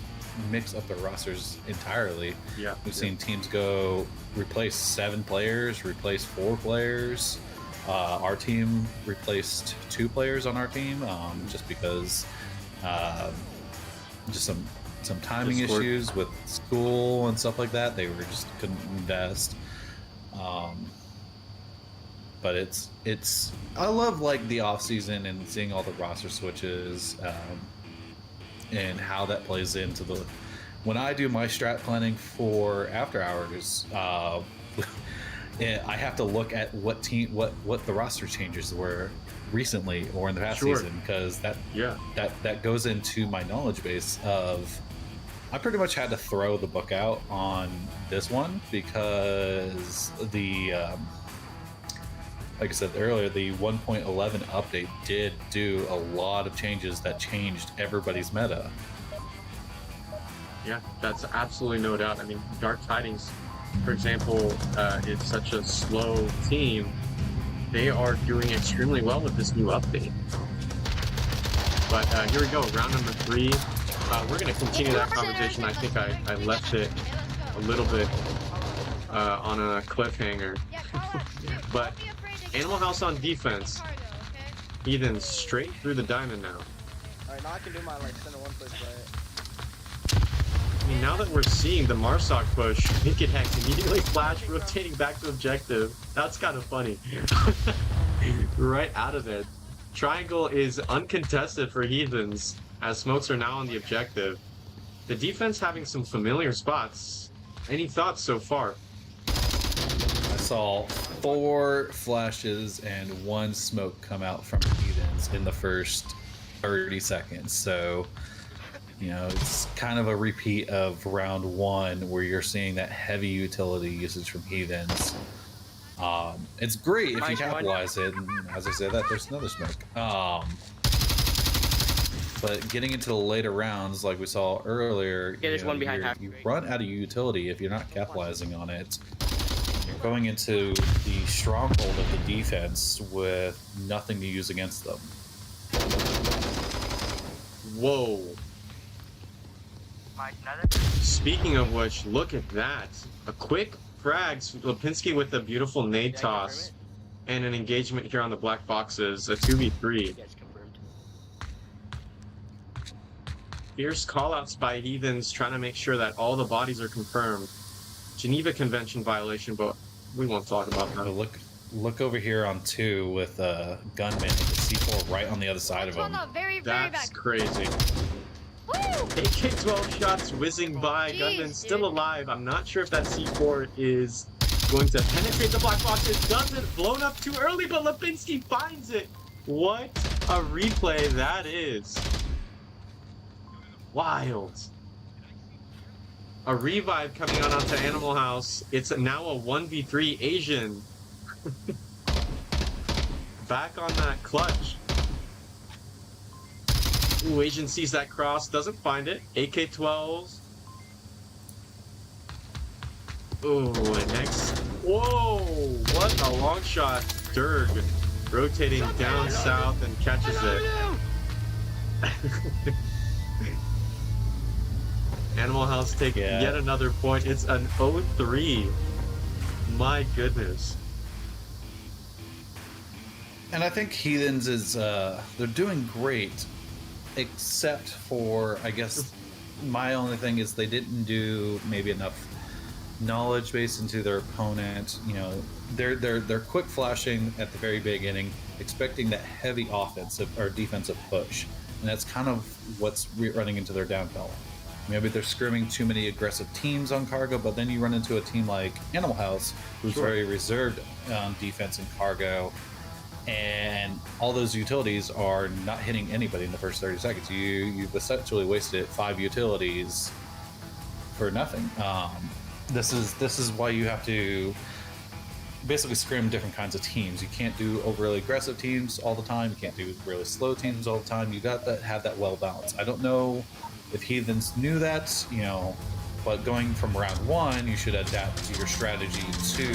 mix up their rosters entirely.
Yeah,
we've seen teams go replace 7 players, replace 4 players. Our team replaced 2 players on our team just because just some timing issues with school and stuff like that. They were just couldn't invest. But it's I love like the off season and seeing all the roster switches and how that plays into the when I do my strat planning for after hours. I have to look at what the roster changes were recently or in the past season, because that goes into my knowledge base of I pretty much had to throw the book out on this one because the like I said earlier, the 1.11 update did do a lot of changes that changed everybody's meta.
Yeah, that's absolutely no doubt. I mean, Dark Tidings, for example, is such a slow team. They are doing extremely well with this new update. But here we go, round number 3. We're going to continue that conversation. I think I left it a little bit on a cliffhanger. But Animal House on defense. Heathens straight through the diamond now.
Alright, now I can do my like center 1 push, right?
I mean, now that we're seeing the Marsoc push, Wicked Hex immediately flash, rotating back to objective. That's kind of funny. Right out of it. Triangle is uncontested for Heathens, as smokes are now on the objective. The defense having some familiar spots. Any thoughts so far?
I saw 4 flashes and 1 smoke come out from Heathens in the first 30 seconds. So, you know, it's kind of a repeat of round 1 where you're seeing that heavy utility usage from Heathens. It's great if you capitalize it, and as I said, there's another smoke. But getting into the later rounds, like we saw earlier,
there's one behind half.
you run out of utility if you're not capitalizing on it. You're going into the stronghold of the defense with nothing to use against them.
Whoa. Speaking of which, look at that. A quick frags, Lipinski with a beautiful nade toss, and an engagement here on the black boxes, a 2v3. Fierce callouts by Heathens trying to make sure that all the bodies are confirmed. Geneva Convention violation, but we won't talk about that.
But look over here on 2 with Gunman with the C4 right on the other side of him.
Very
That's
back.
crazy.
Woo!
AK-12 shots whizzing by.
Jeez,
Gunman still
dude.
alive. I'm not sure if that C4 is going to penetrate the black box. It doesn't. Blown up too early, but Lipinski finds it. What a replay that is. Wild. A revive coming out onto Animal House. It's now a 1v3 Asian. Back on that clutch. Ooh, Asian sees that cross, doesn't find it. AK-12s. Ooh, and next. Whoa! What a long shot. Durg rotating down south and catches it. Animal House take yet another point. It's an 0-3. My goodness.
And I think Heathens is they're doing great, except for, I guess, my only thing is they didn't do maybe enough knowledge base into their opponent. You know, they're quick flashing at the very beginning, expecting that heavy offensive or defensive push, and that's kind of what's running into their downfall. Maybe they're scrimming too many aggressive teams on cargo, but then you run into a team like Animal House, who's very reserved on defense and cargo, and all those utilities are not hitting anybody in the first 30 seconds. You've essentially wasted 5 utilities for nothing. This is why you have to basically scrim different kinds of teams. You can't do overly aggressive teams all the time. You can't do really slow teams all the time. You got to have that well balanced. I don't know if Heathens knew that, you know, but going from round 1, you should adapt to your strategy to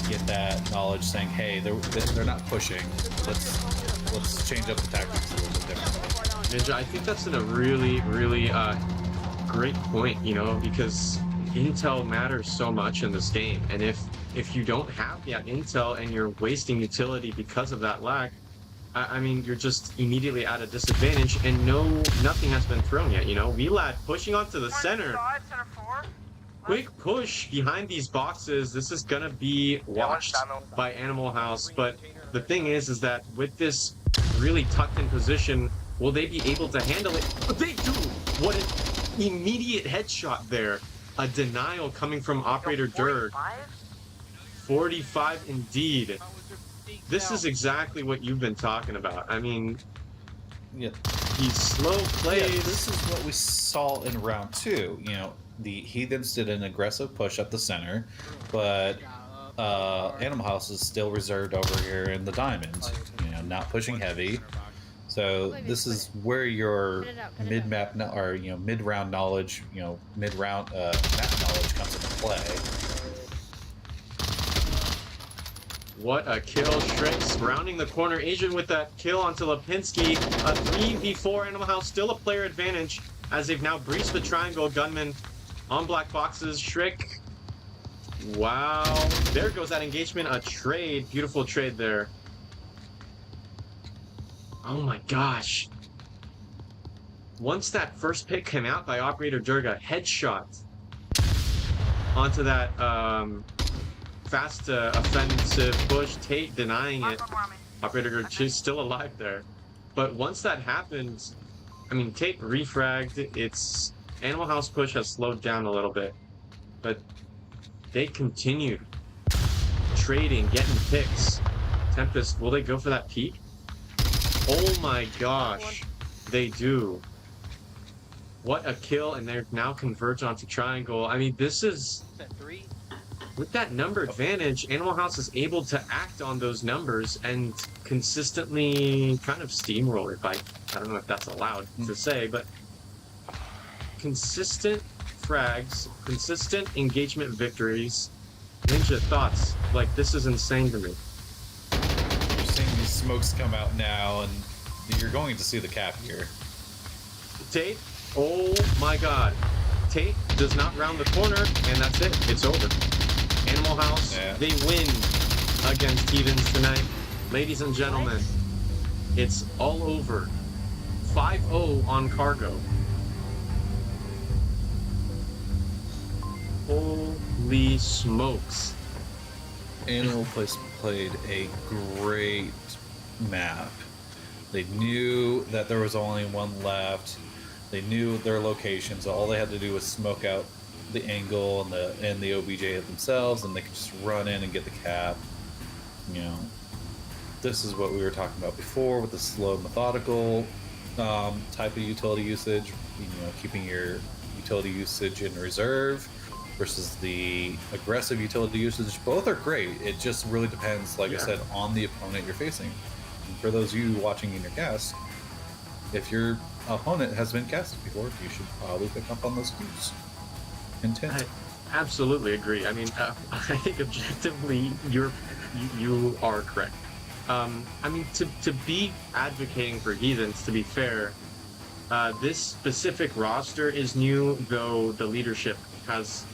get that knowledge, saying, hey, they're not pushing. Let's change up the tactics a little bit differently.
Ninja, I think that's a really, really great point, you know, because intel matters so much in this game, and if you don't have that intel and you're wasting utility because of that lack, I mean, you're just immediately at a disadvantage, and nothing has been thrown yet, you know? Vlad pushing onto the center. Quick push behind these boxes. This is gonna be watched by Animal House, but the thing is that with this really tucked in position, will they be able to handle it? But they do! What an immediate headshot there. A denial coming from Operator Durg. 45 indeed. This is exactly what you've been talking about. I mean,
Yeah.
he slow plays.
Yeah, this is what we saw in round 2. You know, the Heathens did an aggressive push up the center, but Animal House is still reserved over here in the diamond. You know, not pushing heavy. So this is where your mid-map or mid-round knowledge, mid-round map knowledge comes into play.
What a kill. Shrinks rounding the corner. Asian with that kill onto Lipinski. A 3v4. Animal House still a player advantage as they've now breached the triangle. Gunman on black boxes. Shriek. Wow. There goes that engagement. A trade. Beautiful trade there. Oh my gosh. Once that first pick came out by Operator Durga, headshot onto that fast offensive push. Tate denying it. Operator Durga still alive there. But once that happened, I mean, Tate refragged. Its Animal House push has slowed down a little bit. But they continued trading, getting picks. Tempest, will they go for that peak? Oh my gosh, they do. What a kill, and they're now converge onto triangle. I mean, this is... With that number advantage, Animal House is able to act on those numbers and consistently kind of steamroll it. I don't know if that's allowed to say, but consistent frags, consistent engagement victories. Ninja, thoughts? Like, this is insane to me.
You're seeing these smokes come out now, and you're going to see the cap here.
Tate, oh my god. Tate does not round the corner, and that's it. It's over. Animal House, they win against Heathens tonight. Ladies and gentlemen, it's all over. 5-0 on cargo. Holy smokes.
Animal Place played a great map. They knew that there was only one left. They knew their location, so all they had to do was smoke out the angle and the OBJ themselves, and they could just run in and get the cap. You know, this is what we were talking about before with the slow, methodical type of utility usage. You know, keeping your utility usage in reserve versus the aggressive utility usage. Both are great. It just really depends, like I said, on the opponent you're facing. And for those of you watching in your cast, if your opponent has been casted before, you should probably pick up on those cues. Intent.
I absolutely agree. I mean, I think objectively, you are correct. I mean, to be advocating for Heathens, to be fair, this specific roster is new, though the leadership has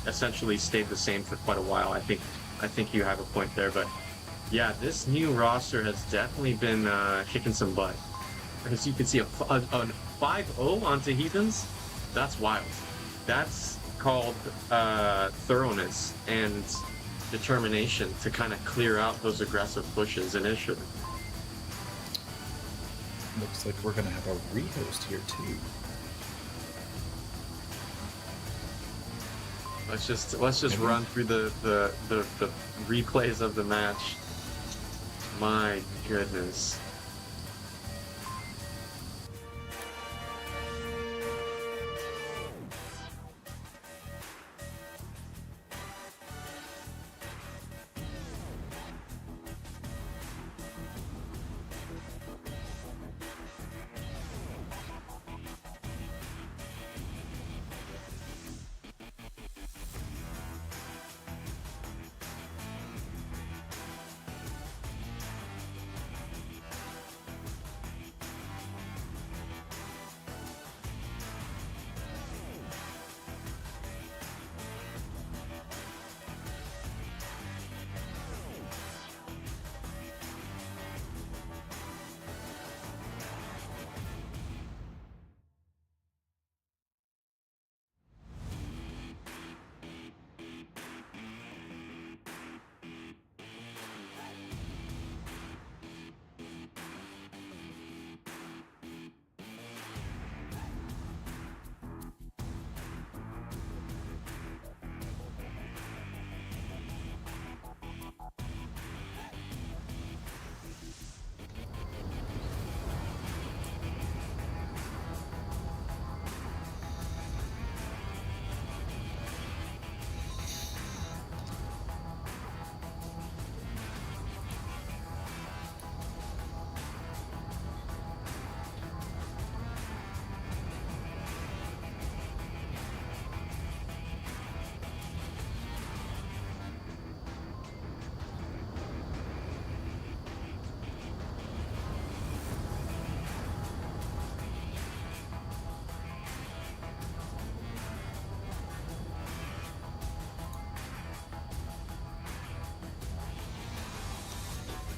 essentially stayed the same for quite a while. I think you have a point there, but yeah, this new roster has definitely been kicking some butt. As you can see, a 5-0 onto Heathens, that's wild. That's called thoroughness and determination to kind of clear out those aggressive pushes initially.
Looks like we're gonna have a rehost here too.
Let's just run through the replays of the match. My goodness.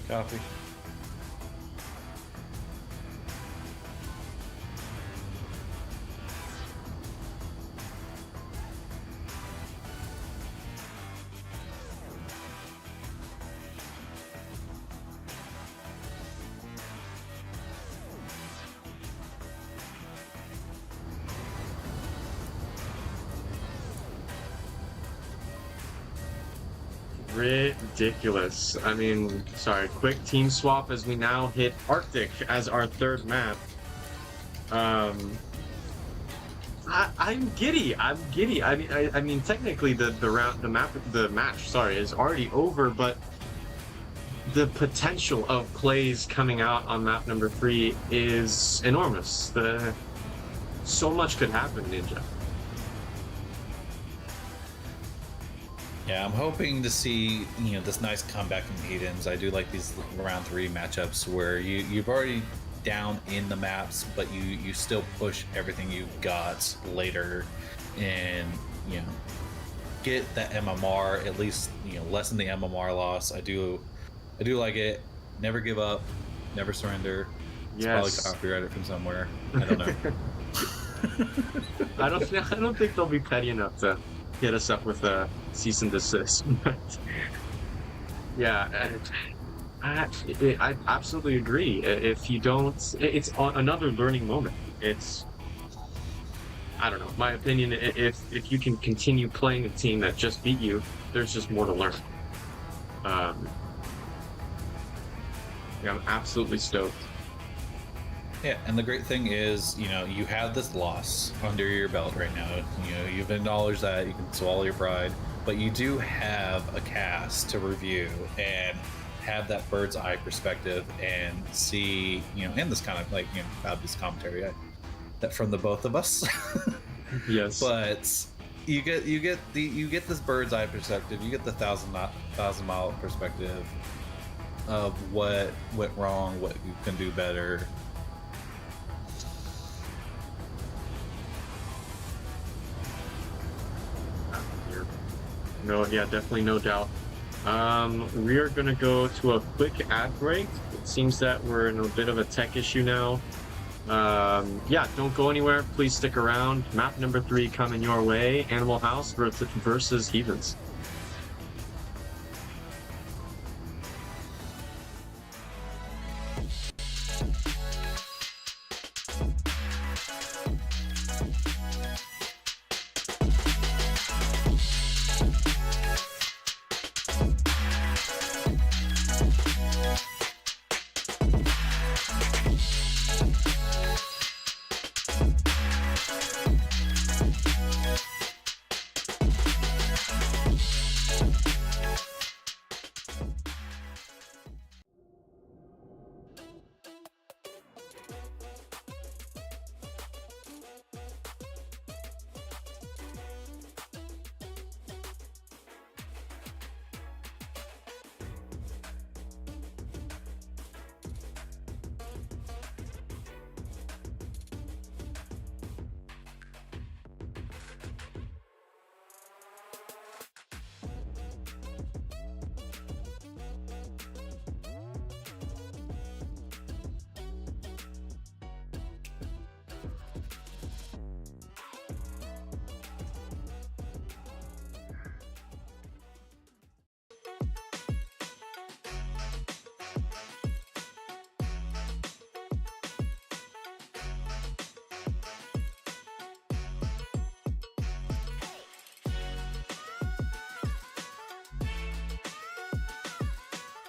Copy.
Ridiculous. I mean, sorry, quick team swap as we now hit Arctic as our third map. I'm giddy. I'm giddy. I mean, technically the match, sorry, is already over, but the potential of plays coming out on map number 3 is enormous. So much could happen, Ninja.
Yeah, I'm hoping to see, you know, this nice comeback from Heathens. I do like these round 3 matchups where you've already down in the maps, but you still push everything you've got later and, you know, get that MMR, at least, you know, lessen the MMR loss. I do like it. Never give up, never surrender. It's probably copyrighted from somewhere. I don't know.
I don't think they'll be petty enough to hit us up with a cease and desist. But yeah, I absolutely agree. If you don't, it's another learning moment. It's, I don't know. My opinion, if you can continue playing a team that just beat you, there's just more to learn. Yeah, I'm absolutely stoked.
Yeah, and the great thing is, you know, you have this loss under your belt right now. You know, you've acknowledged that, you can swallow your pride, but you do have a cast to review and have that bird's eye perspective and see, you know, in this kind of like, you know, about this commentary that from the both of us.
Yes.
But you get this bird's eye perspective. You get the thousand mile perspective of what went wrong, what you can do better.
No, yeah, definitely, no doubt. We are gonna go to a quick ad break. It seems that we're in a bit of a tech issue now. Yeah, don't go anywhere. Please stick around. Map number 3 coming your way. Animal House versus Heathens.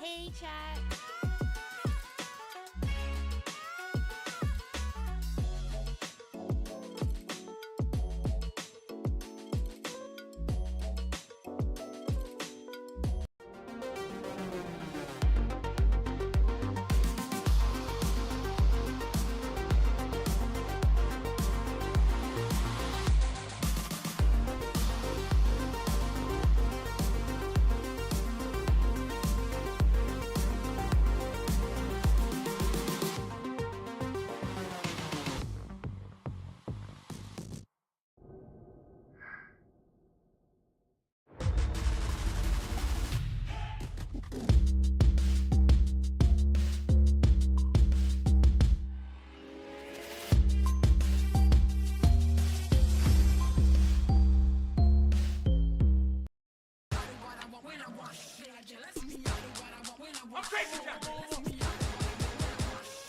Hey, chat.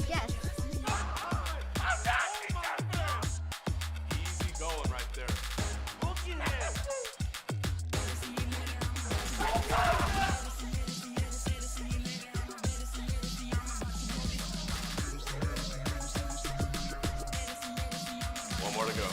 Yes.
Easy going right there. One more to go.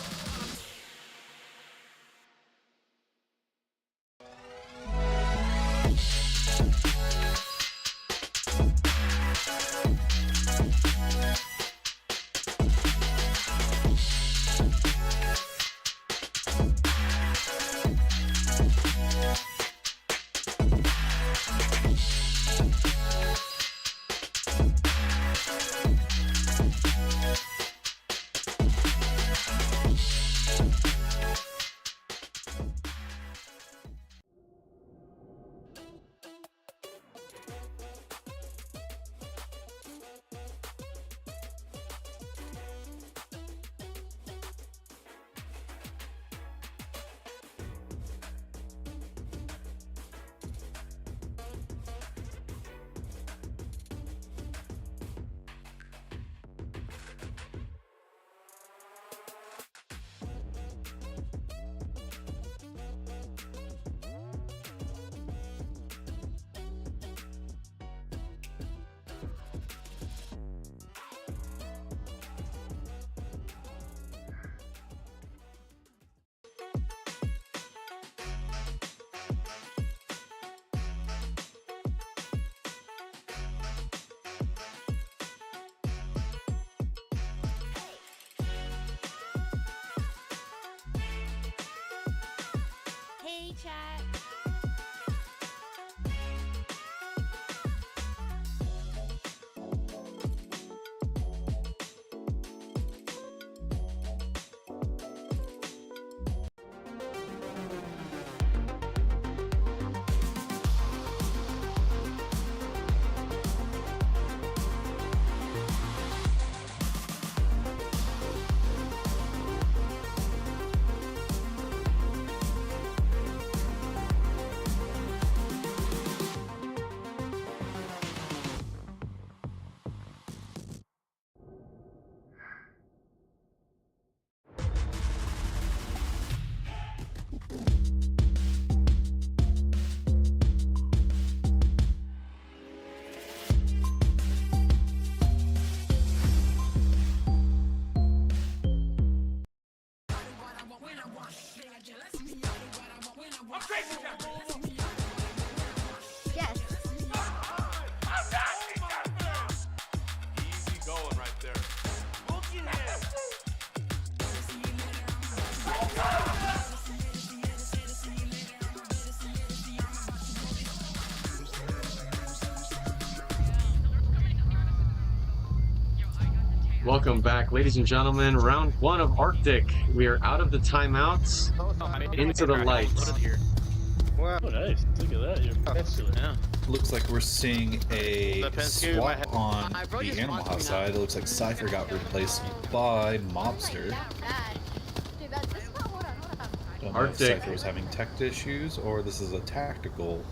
chat. Yes.
Easy going right there.
Welcome back, ladies and gentlemen. Round 1 of Arctic. We are out of the timeouts, into the lights.
Wow. Oh, nice. Look at that. You're excellent.
Yeah.
Looks like we're seeing a
Penske
swap on
My bro
the
just
Animal
wants
House
me
side. It looks like Cypher got replaced by Mobster.
That bad. Dude, that's not. Hold on.
Don't know if
Arctic.
Cypher was having tech issues or this is a tactical.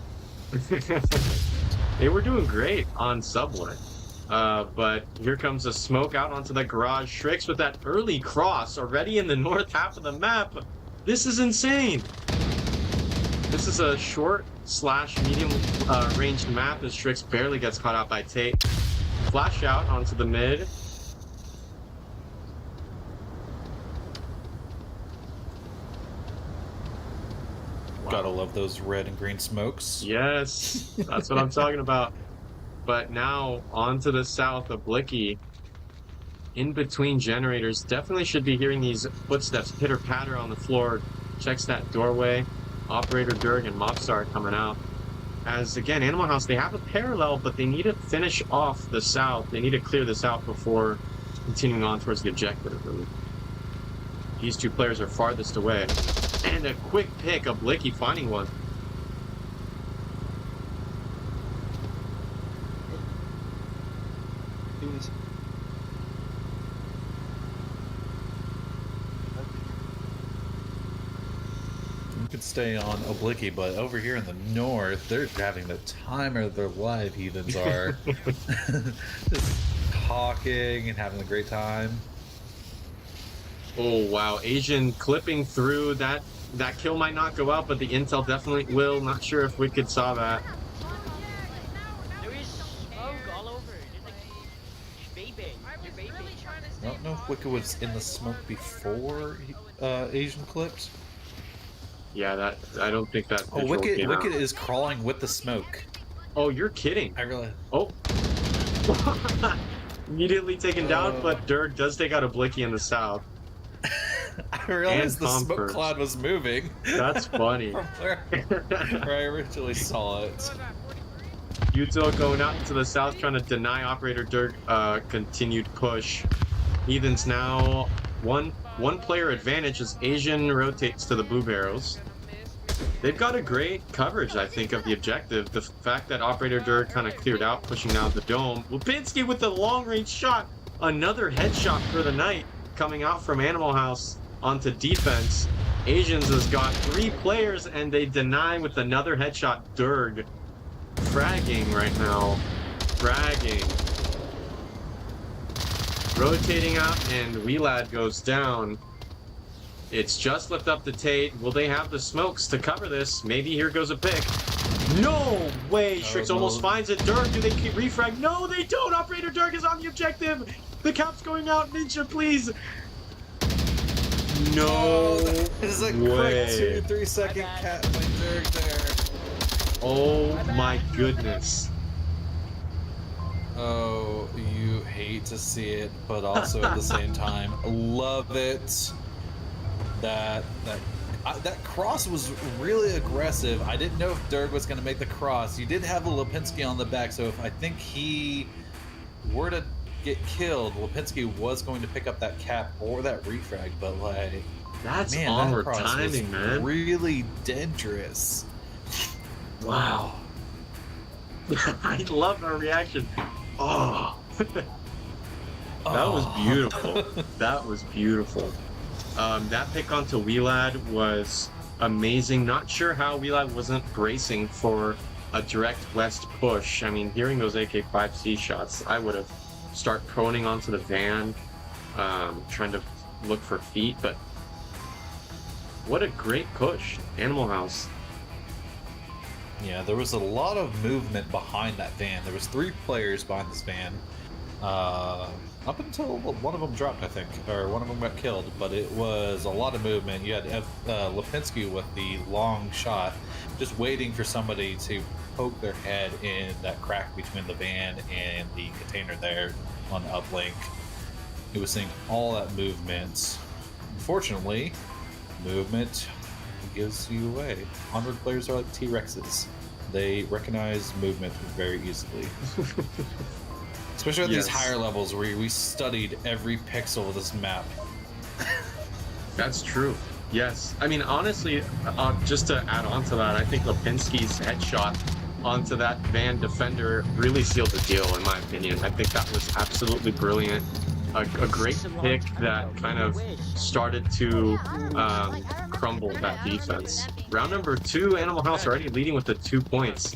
They were doing great on Subway. But here comes a smoke out onto the garage. Shrix with that early cross already in the north half of the map. This is insane. This is a short / medium ranged map as Shrix barely gets caught out by Tate. Flash out onto the mid.
Gotta love those red and green smokes.
Yes, that's what I'm talking about. But now onto the south of Blicky. In between generators, definitely should be hearing these footsteps pitter patter on the floor. Checks that doorway. Operator Durg and Mobstar coming out. As again, Animal House, they have a parallel, but they need to finish off the south. They need to clear this out before continuing on towards the objective. These two players are farthest away. And a quick pick of Blicky finding one.
You could stay on Oblique, but over here in the north, they're having the time of their life. Heathens are just talking and having a great time.
Oh wow, Asian clipping through that. That kill might not go out, but the intel definitely will. Not sure if Wicked saw that.
There is smoke all over. There's like vaping. You're vaping.
I don't know if Wicked was in the smoke before Asian clipped.
Yeah, that I don't think that.
Oh,
visual came out.
Wicked is crawling with the smoke.
Oh, you're kidding.
I really.
Oh. Immediately taken down, but Durg does take out a Blicky in the south.
I realized the
Comfort.
smoke cloud was moving.
That's funny.
From where I originally saw it.
Yuto going out into the south, trying to deny Operator Durg continued push. Heathens now one player advantage as Asian rotates to the blue barrels. They've got a great coverage, I think, of the objective. The fact that Operator Durg kind of cleared out, pushing down the dome. Lipinski with the long-range shot. Another headshot for the night coming out from Animal House onto defense. Asians has got 3 players, and they deny with another headshot. Durg fragging right now. Fragging. Rotating out, and Wheelad goes down. It's just left up to Tate. Will they have the smokes to cover this? Maybe here goes a pick. No way! Shrix almost finds it. Durg, do they keep refrag? No, they don't! Operator Durg is on the objective! The cap's going out. Ninja, please! No
This is a
way.
quick 2-3 second cat by Dirk there.
Oh my goodness.
Oh, you hate to see it, but also at the same time, love it. That That cross was really aggressive. I didn't know if Dirk was going to make the cross. You did have a Lipinski on the back, so if I think he were to get killed, Lipinski was going to pick up that cap or that refrag, but like,
That's
man,
onward
that cross
timing,
was
man.
really dangerous.
Wow. I love our reaction. Oh. That was beautiful. That was beautiful. That pick onto Wheelad was amazing. Not sure how Wheelad wasn't bracing for a direct west push. I mean, hearing those AK-5C shots, I would have start proning onto the van, trying to look for feet, but what a great push. Animal House.
Yeah, there was a lot of movement behind that van. There was 3 players behind this van. Up until one of them dropped, I think, or one of them got killed, but it was a lot of movement. You had Lipinski with the long shot, just waiting for somebody to poke their head in that crack between the van and the container there on the uplink. It was seeing all that movement. Unfortunately, movement gives you away. Onward players are like T-Rexes. They recognize movement very easily. Especially at these higher levels where we studied every pixel of this map.
That's true. Yes. I mean, honestly, just to add on to that, I think Lipinski's headshot onto that van defender really sealed the deal, in my opinion. I think that was absolutely brilliant. A great pick that kind of started to crumble that defense. Round number 2, Animal House already leading with the 2 points.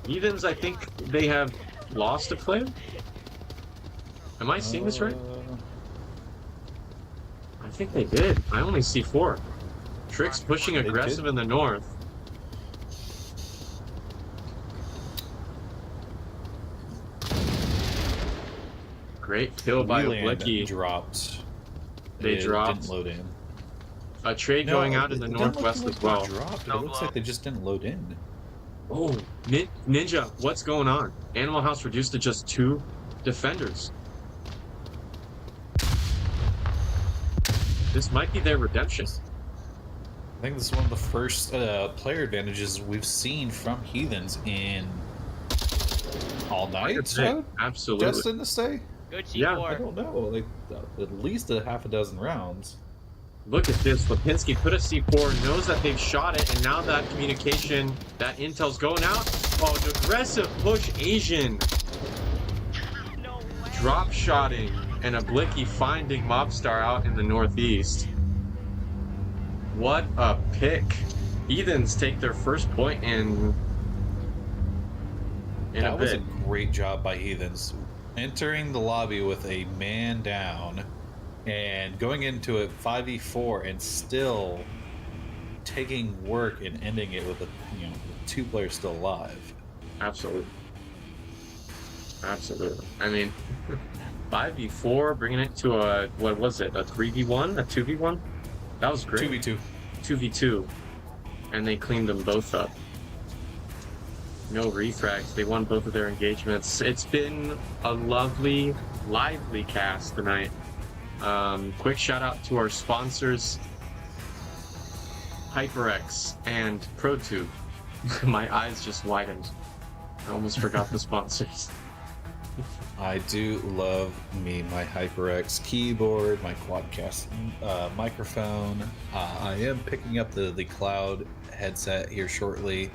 Heathens, I think they have lost a player? Am I seeing this right? I think they did. I only see 4. Tricks pushing aggressive in the north. Great kill by Blicky.
Dropped.
They dropped.
Didn't load in.
A trade going out in the northwest as well.
Dropped. It looks like they just didn't load in.
Oh, Ninja, what's going on? Animal House reduced to just 2 defenders. This might be their redemption.
I think this is one of the first player advantages we've seen from Heathens in all night.
Absolutely.
Just in this day?
Good C4.
Yeah.
I don't know. Like at least a half a dozen rounds.
Look at this. Lipinski put a C4, knows that they've shot it, and now that communication, that intel's going out. Oh, an aggressive push Asian.
No way.
Drop shotting, and a Blicky finding Mobstar out in the northeast. What a pick. Heathens take their first point in
That was a great job by Heathens. Entering the lobby with a man down and going into it 5v4 and still taking work and ending it with 2 players still alive.
Absolutely. Absolutely. I mean, 5v4, bringing it to a, what was it, a 3v1? A 2v1? That was great.
2v2.
2v2. And they cleaned them both up. No refrags. They won both of their engagements. It's been a lovely, lively cast tonight. Quick shout out to our sponsors, HyperX and ProTube. My eyes just widened. I almost forgot the sponsors.
I do love my HyperX keyboard, my Quadcast microphone. I am picking up the cloud headset here shortly.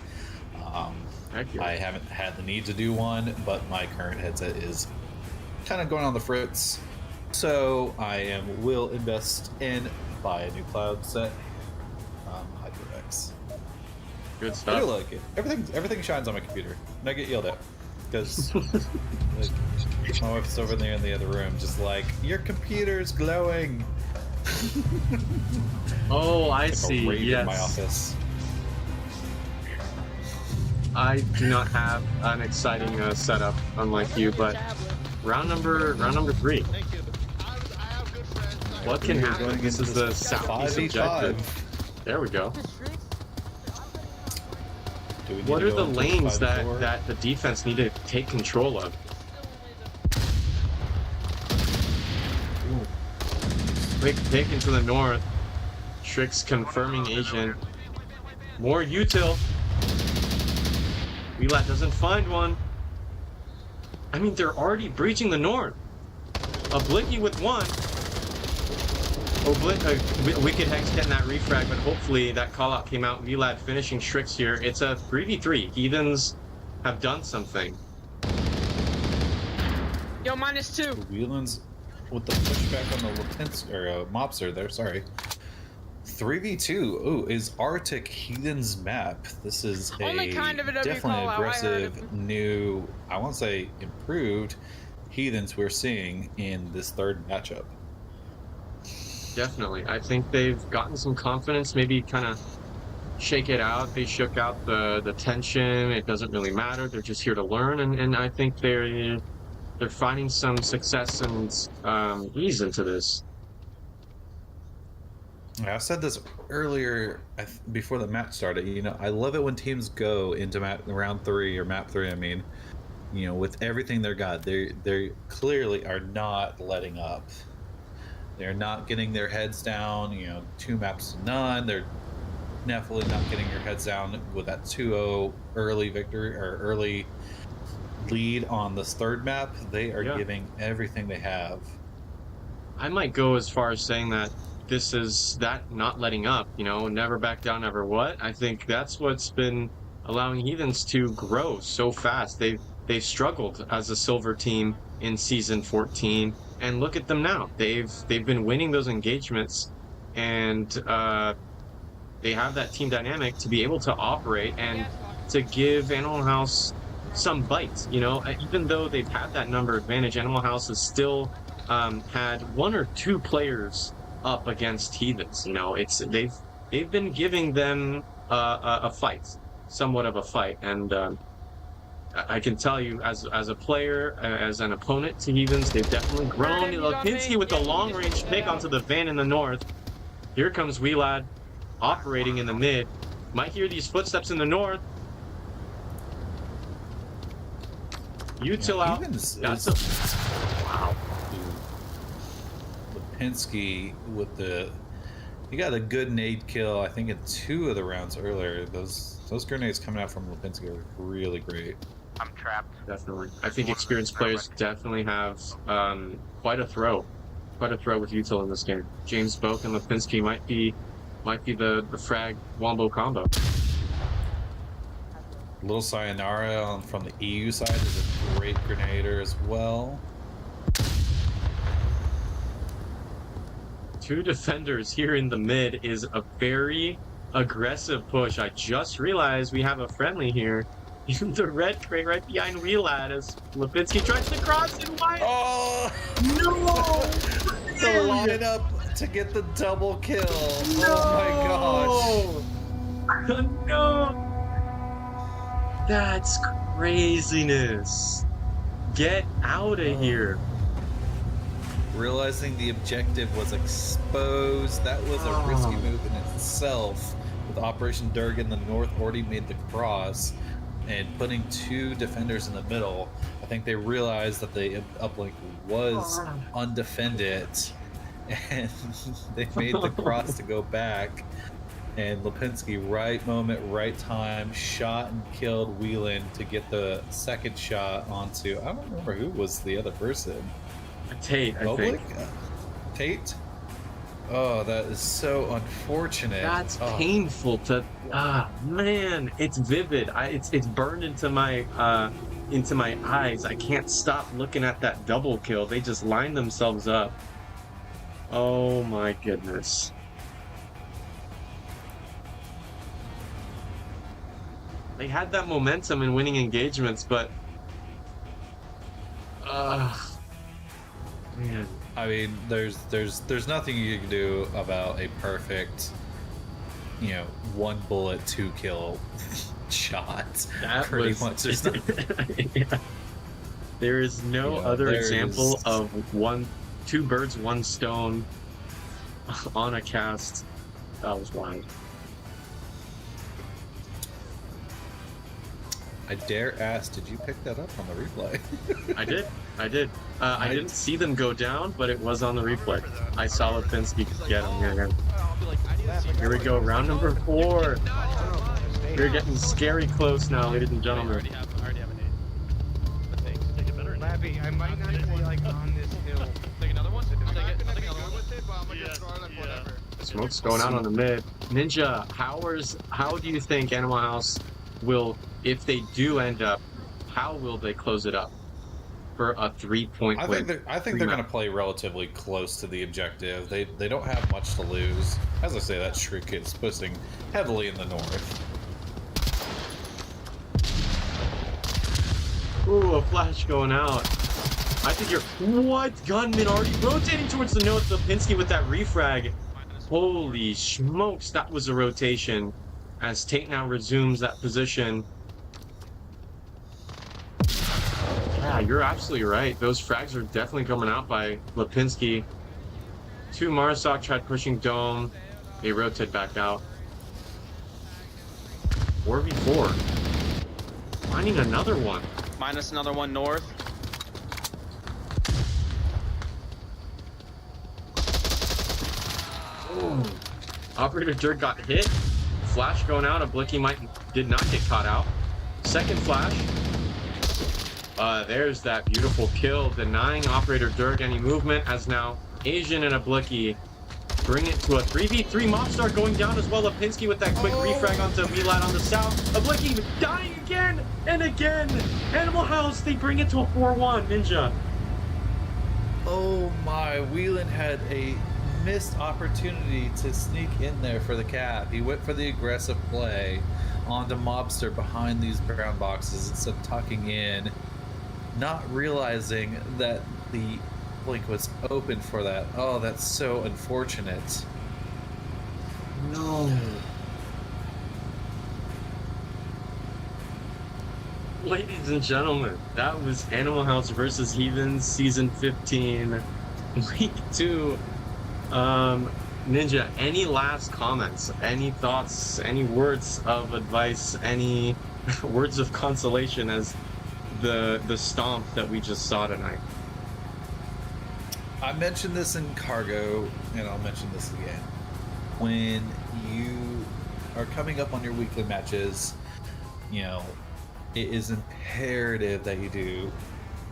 I haven't had the need to do one, but my current headset is kind of going on the fritz. So I will invest in buy a new cloud set. HyperX.
Good
I
stuff.
do like it. Everything shines on my computer, and I get yelled at because my wife's over there in the other room, just like, your computer's glowing.
Oh, I
Like
see.
a rave
Yes.
in my office.
I do not have an exciting setup, unlike you, but round number 3. What can happen? This is the southeast objective. There we go. What are the lanes that the defense need to take control of? Ooh. Quick pick into the north. Shrix confirming Asian. More util. Wheelat doesn't find one. I mean, they're already breaching the north. A Blicky with one. Oh, Wicked Hex getting that refrag, but hopefully that callout came out. Wheelat finishing Shrix here. It's a 3v3. Heathens have done something.
Yo, -2.
Whelan's with the pushback on the Lipinsk or Mobster there. Sorry. 3v2. Oh, is Arctic Heathens map? This is
Only
a
kind of a W
definitely
call out, I heard
aggressive, new, I won't say improved Heathens we're seeing in this third matchup.
Definitely. I think they've gotten some confidence, maybe kind of shake it out. They shook out the tension. It doesn't really matter. They're just here to learn, and I think they're finding some success and ease into this.
I said this earlier before the match started. You know, I love it when teams go into round 3 or map 3. I mean, you know, with everything they've got, they clearly are not letting up. They're not getting their heads down. You know, 2 maps to none. They're definitely not getting your heads down with that 2-0 early victory or early lead on this third map. They are giving everything they have.
I might go as far as saying that this is that not letting up, you know, never back down, never what. I think that's what's been allowing Heathens to grow so fast. They've struggled as a silver team in season 14, and look at them now. They've been winning those engagements, and they have that team dynamic to be able to operate and to give Animal House some bites. You know, even though they've had that number advantage, Animal House has still had 1 or 2 players up against Heathens. You know, they've been giving them a fight, somewhat of a fight, and I can tell you as a player, as an opponent to Heathens, they've definitely grown. Lipinski with the long range pick onto the van in the north. Here comes Wheelad operating in the mid. Might hear these footsteps in the north. Util out. That's wow.
Lipinski with he got a good nade kill, I think, in 2 of the rounds earlier. Those grenades coming out from Lipinski are really great.
I'm trapped.
Definitely. I think experienced players definitely have quite a throw with Util in this game. James Boak and Lipinski might be the frag wombo combo.
Little Sayonara from the EU side is a great grenader as well.
2 defenders here in the mid is a very aggressive push. I just realized we have a friendly here in the red crate right behind Wheelad as Lipinski tries to cross and wide.
Oh
no!
The lineup to get the double kill.
No!
Oh my gosh.
No! That's craziness. Get out of here.
Realizing the objective was exposed. That was a risky move in itself. With Operation Durg in the north already made the cross and putting 2 defenders in the middle, I think they realized that the uplink was undefended, and they made the cross to go back. And Lipinski, right moment, right time, shot and killed Whelan to get the second shot onto, I don't remember who was the other person.
Tate, I think.
Tate? Oh, that is so unfortunate.
That's painful to. Man, it's vivid. It's burned into my eyes. I can't stop looking at that double kill. They just lined themselves up. Oh my goodness. They had that momentum in winning engagements, but man.
I mean, there's nothing you can do about a perfect, 1 bullet 2 kill shot.
That
pretty
was
much.
Yeah. There is no other example of 2 birds, 1 stone on a cast. That was wild.
I dare ask, did you pick that up on the replay?
I did. I didn't see them go down, but it was on the replay. I saw Lipinski get him. Here we go, round number 4. We're getting scary close now, ladies and
I
gentlemen.
already have an aid. But thanks.
Take it better.
Labby, I might not be like on this hill.
Take another one? I'll take it. I'll take
Be
another
good
one.
with it, but I'm gonna just throw it like whatever.
Smoke's going out on the mid. Ninja, how do you think Animal House will, if they do end up, how will they close it up for a 3-point win?
I think they're going to play relatively close to the objective. They don't have much to lose. As I say, that Shriek is pushing heavily in the north.
Ooh, a flash going out. I think what? Gunman already rotating towards the north. Lipinski with that refrag. Holy smokes, that was a rotation. As Tate now resumes that position. Yeah, you're absolutely right. Those frags are definitely coming out by Lipinski. 2 Marasok tried pushing Dome. They rotate back out. 4v4. Finding another one.
Minus another one north.
Ooh. Operator Dirt got hit. Flash going out. A Blicky did not get caught out. Second flash. There's that beautiful kill, denying Operator Dirk any movement, as now Asian and a Blicky bring it to a 3v3. Mobstar going down as well. Lipinski with that quick refrag onto Milad on the south. A Blicky dying again and again. Animal House, they bring it to a 4-1. Ninja.
Oh my, Whelan had a missed opportunity to sneak in there for the cap. He went for the aggressive play onto Mobster behind these brown boxes instead of tucking in, not realizing that the blink was open for that. Oh, that's so unfortunate.
No. Ladies and gentlemen, that was Animal House versus Heathens Season 15, Week 2. Ninja, any last comments? Any thoughts? Any words of advice? Any words of consolation as the stomp that we just saw tonight?
I mentioned this in Cargo, and I'll mention this again. When you are coming up on your weekly matches, you know, it is imperative that you do,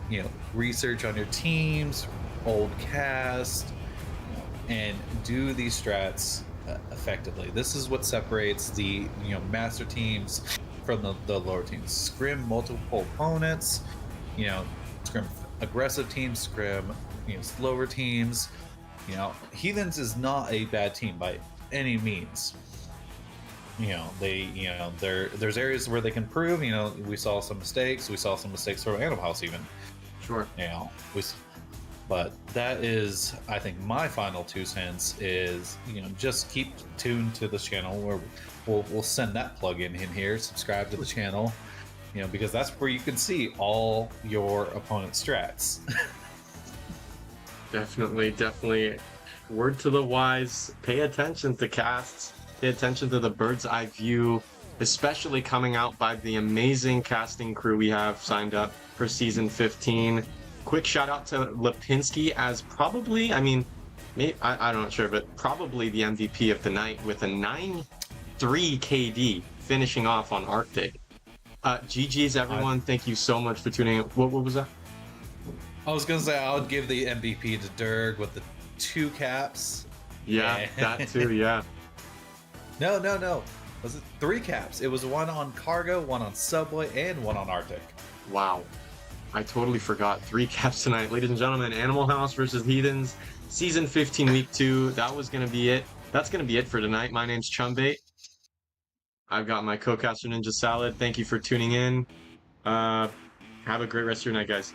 you know, research on your teams, old cast, and do these strats effectively. This is what separates the, you know, master teams from the lower teams. Scrim multiple opponents, you know, scrim aggressive teams, scrim, you know, slower teams. You know, Heathens is not a bad team by any means. You know, there's areas where they can prove. You know, we saw some mistakes. We saw some mistakes from Animal House even.
Sure.
You know, but that is, I think, my final 2 cents is, you know, just keep tuned to this channel, where we'll send that plug in here. Subscribe to the channel, you know, because that's where you can see all your opponent's strats.
Definitely. Word to the wise, pay attention to casts, pay attention to the bird's eye view, especially coming out by the amazing casting crew we have signed up for Season 15. Quick shout out to Lipinski as probably, I mean, maybe, I'm not sure, but probably the MVP of the night with a 9-3 KD finishing off on Arctic. GG's everyone, thank you so much for tuning in. What was that?
I was gonna say I would give the MVP to Dirk with the 2 caps.
Yeah, that too, yeah.
No. Was it 3 caps? It was 1 on Cargo, 1 on Subway, and 1 on Arctic.
Wow. I totally forgot. 3 caps tonight. Ladies and gentlemen, Animal House versus Heathens, Season 15, Week 2. That was going to be it. That's going to be it for tonight. My name's Chumbait. I've got my co-caster Ninja Salad. Thank you for tuning in. Have a great rest of your night, guys.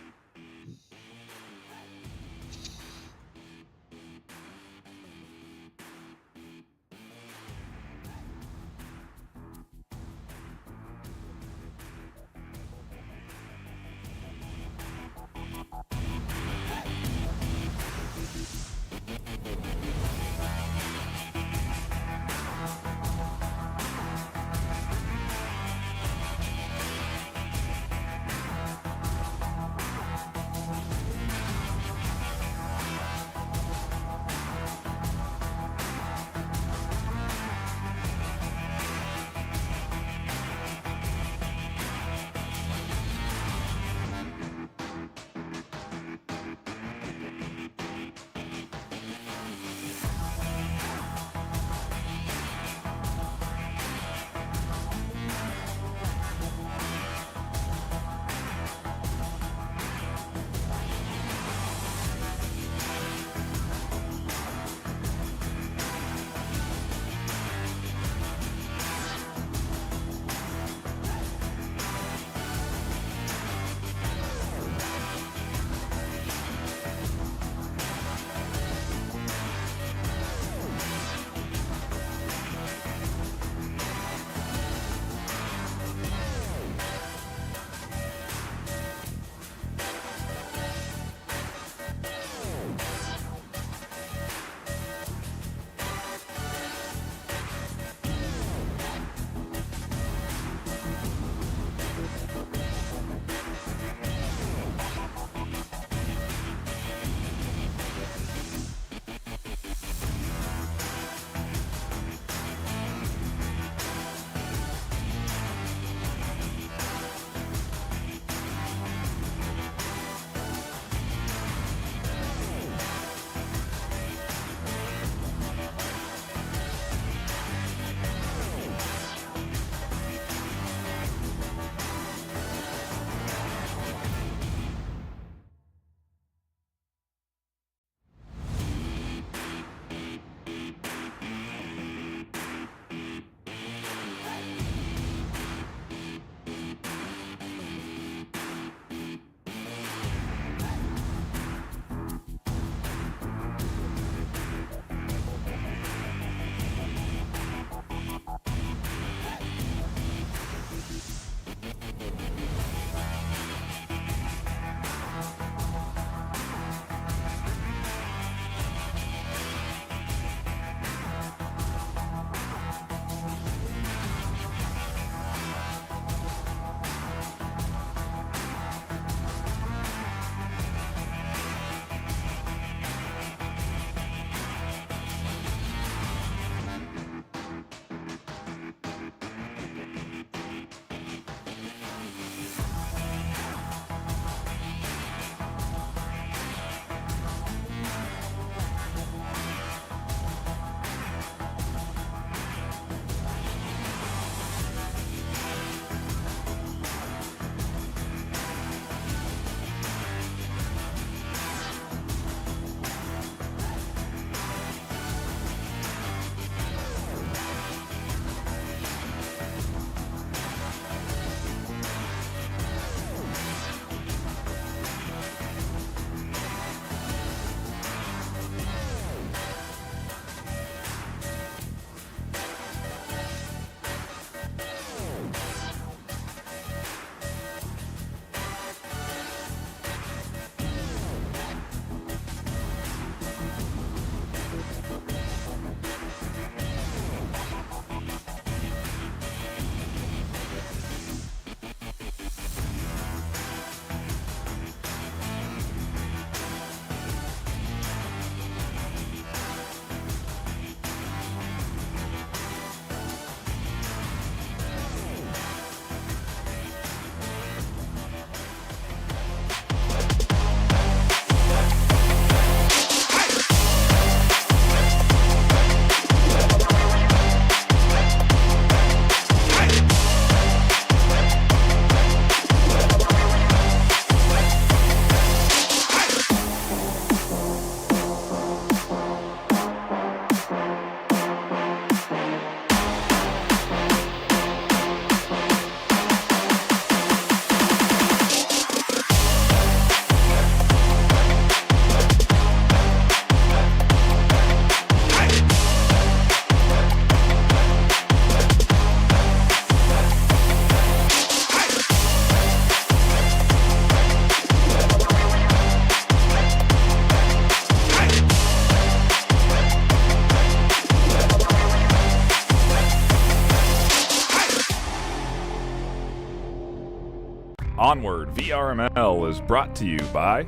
Onward VRML is brought to you by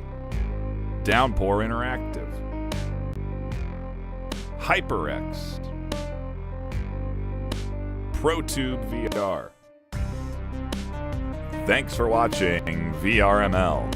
Downpour Interactive, HyperX, ProTube VR. Thanks for watching VRML.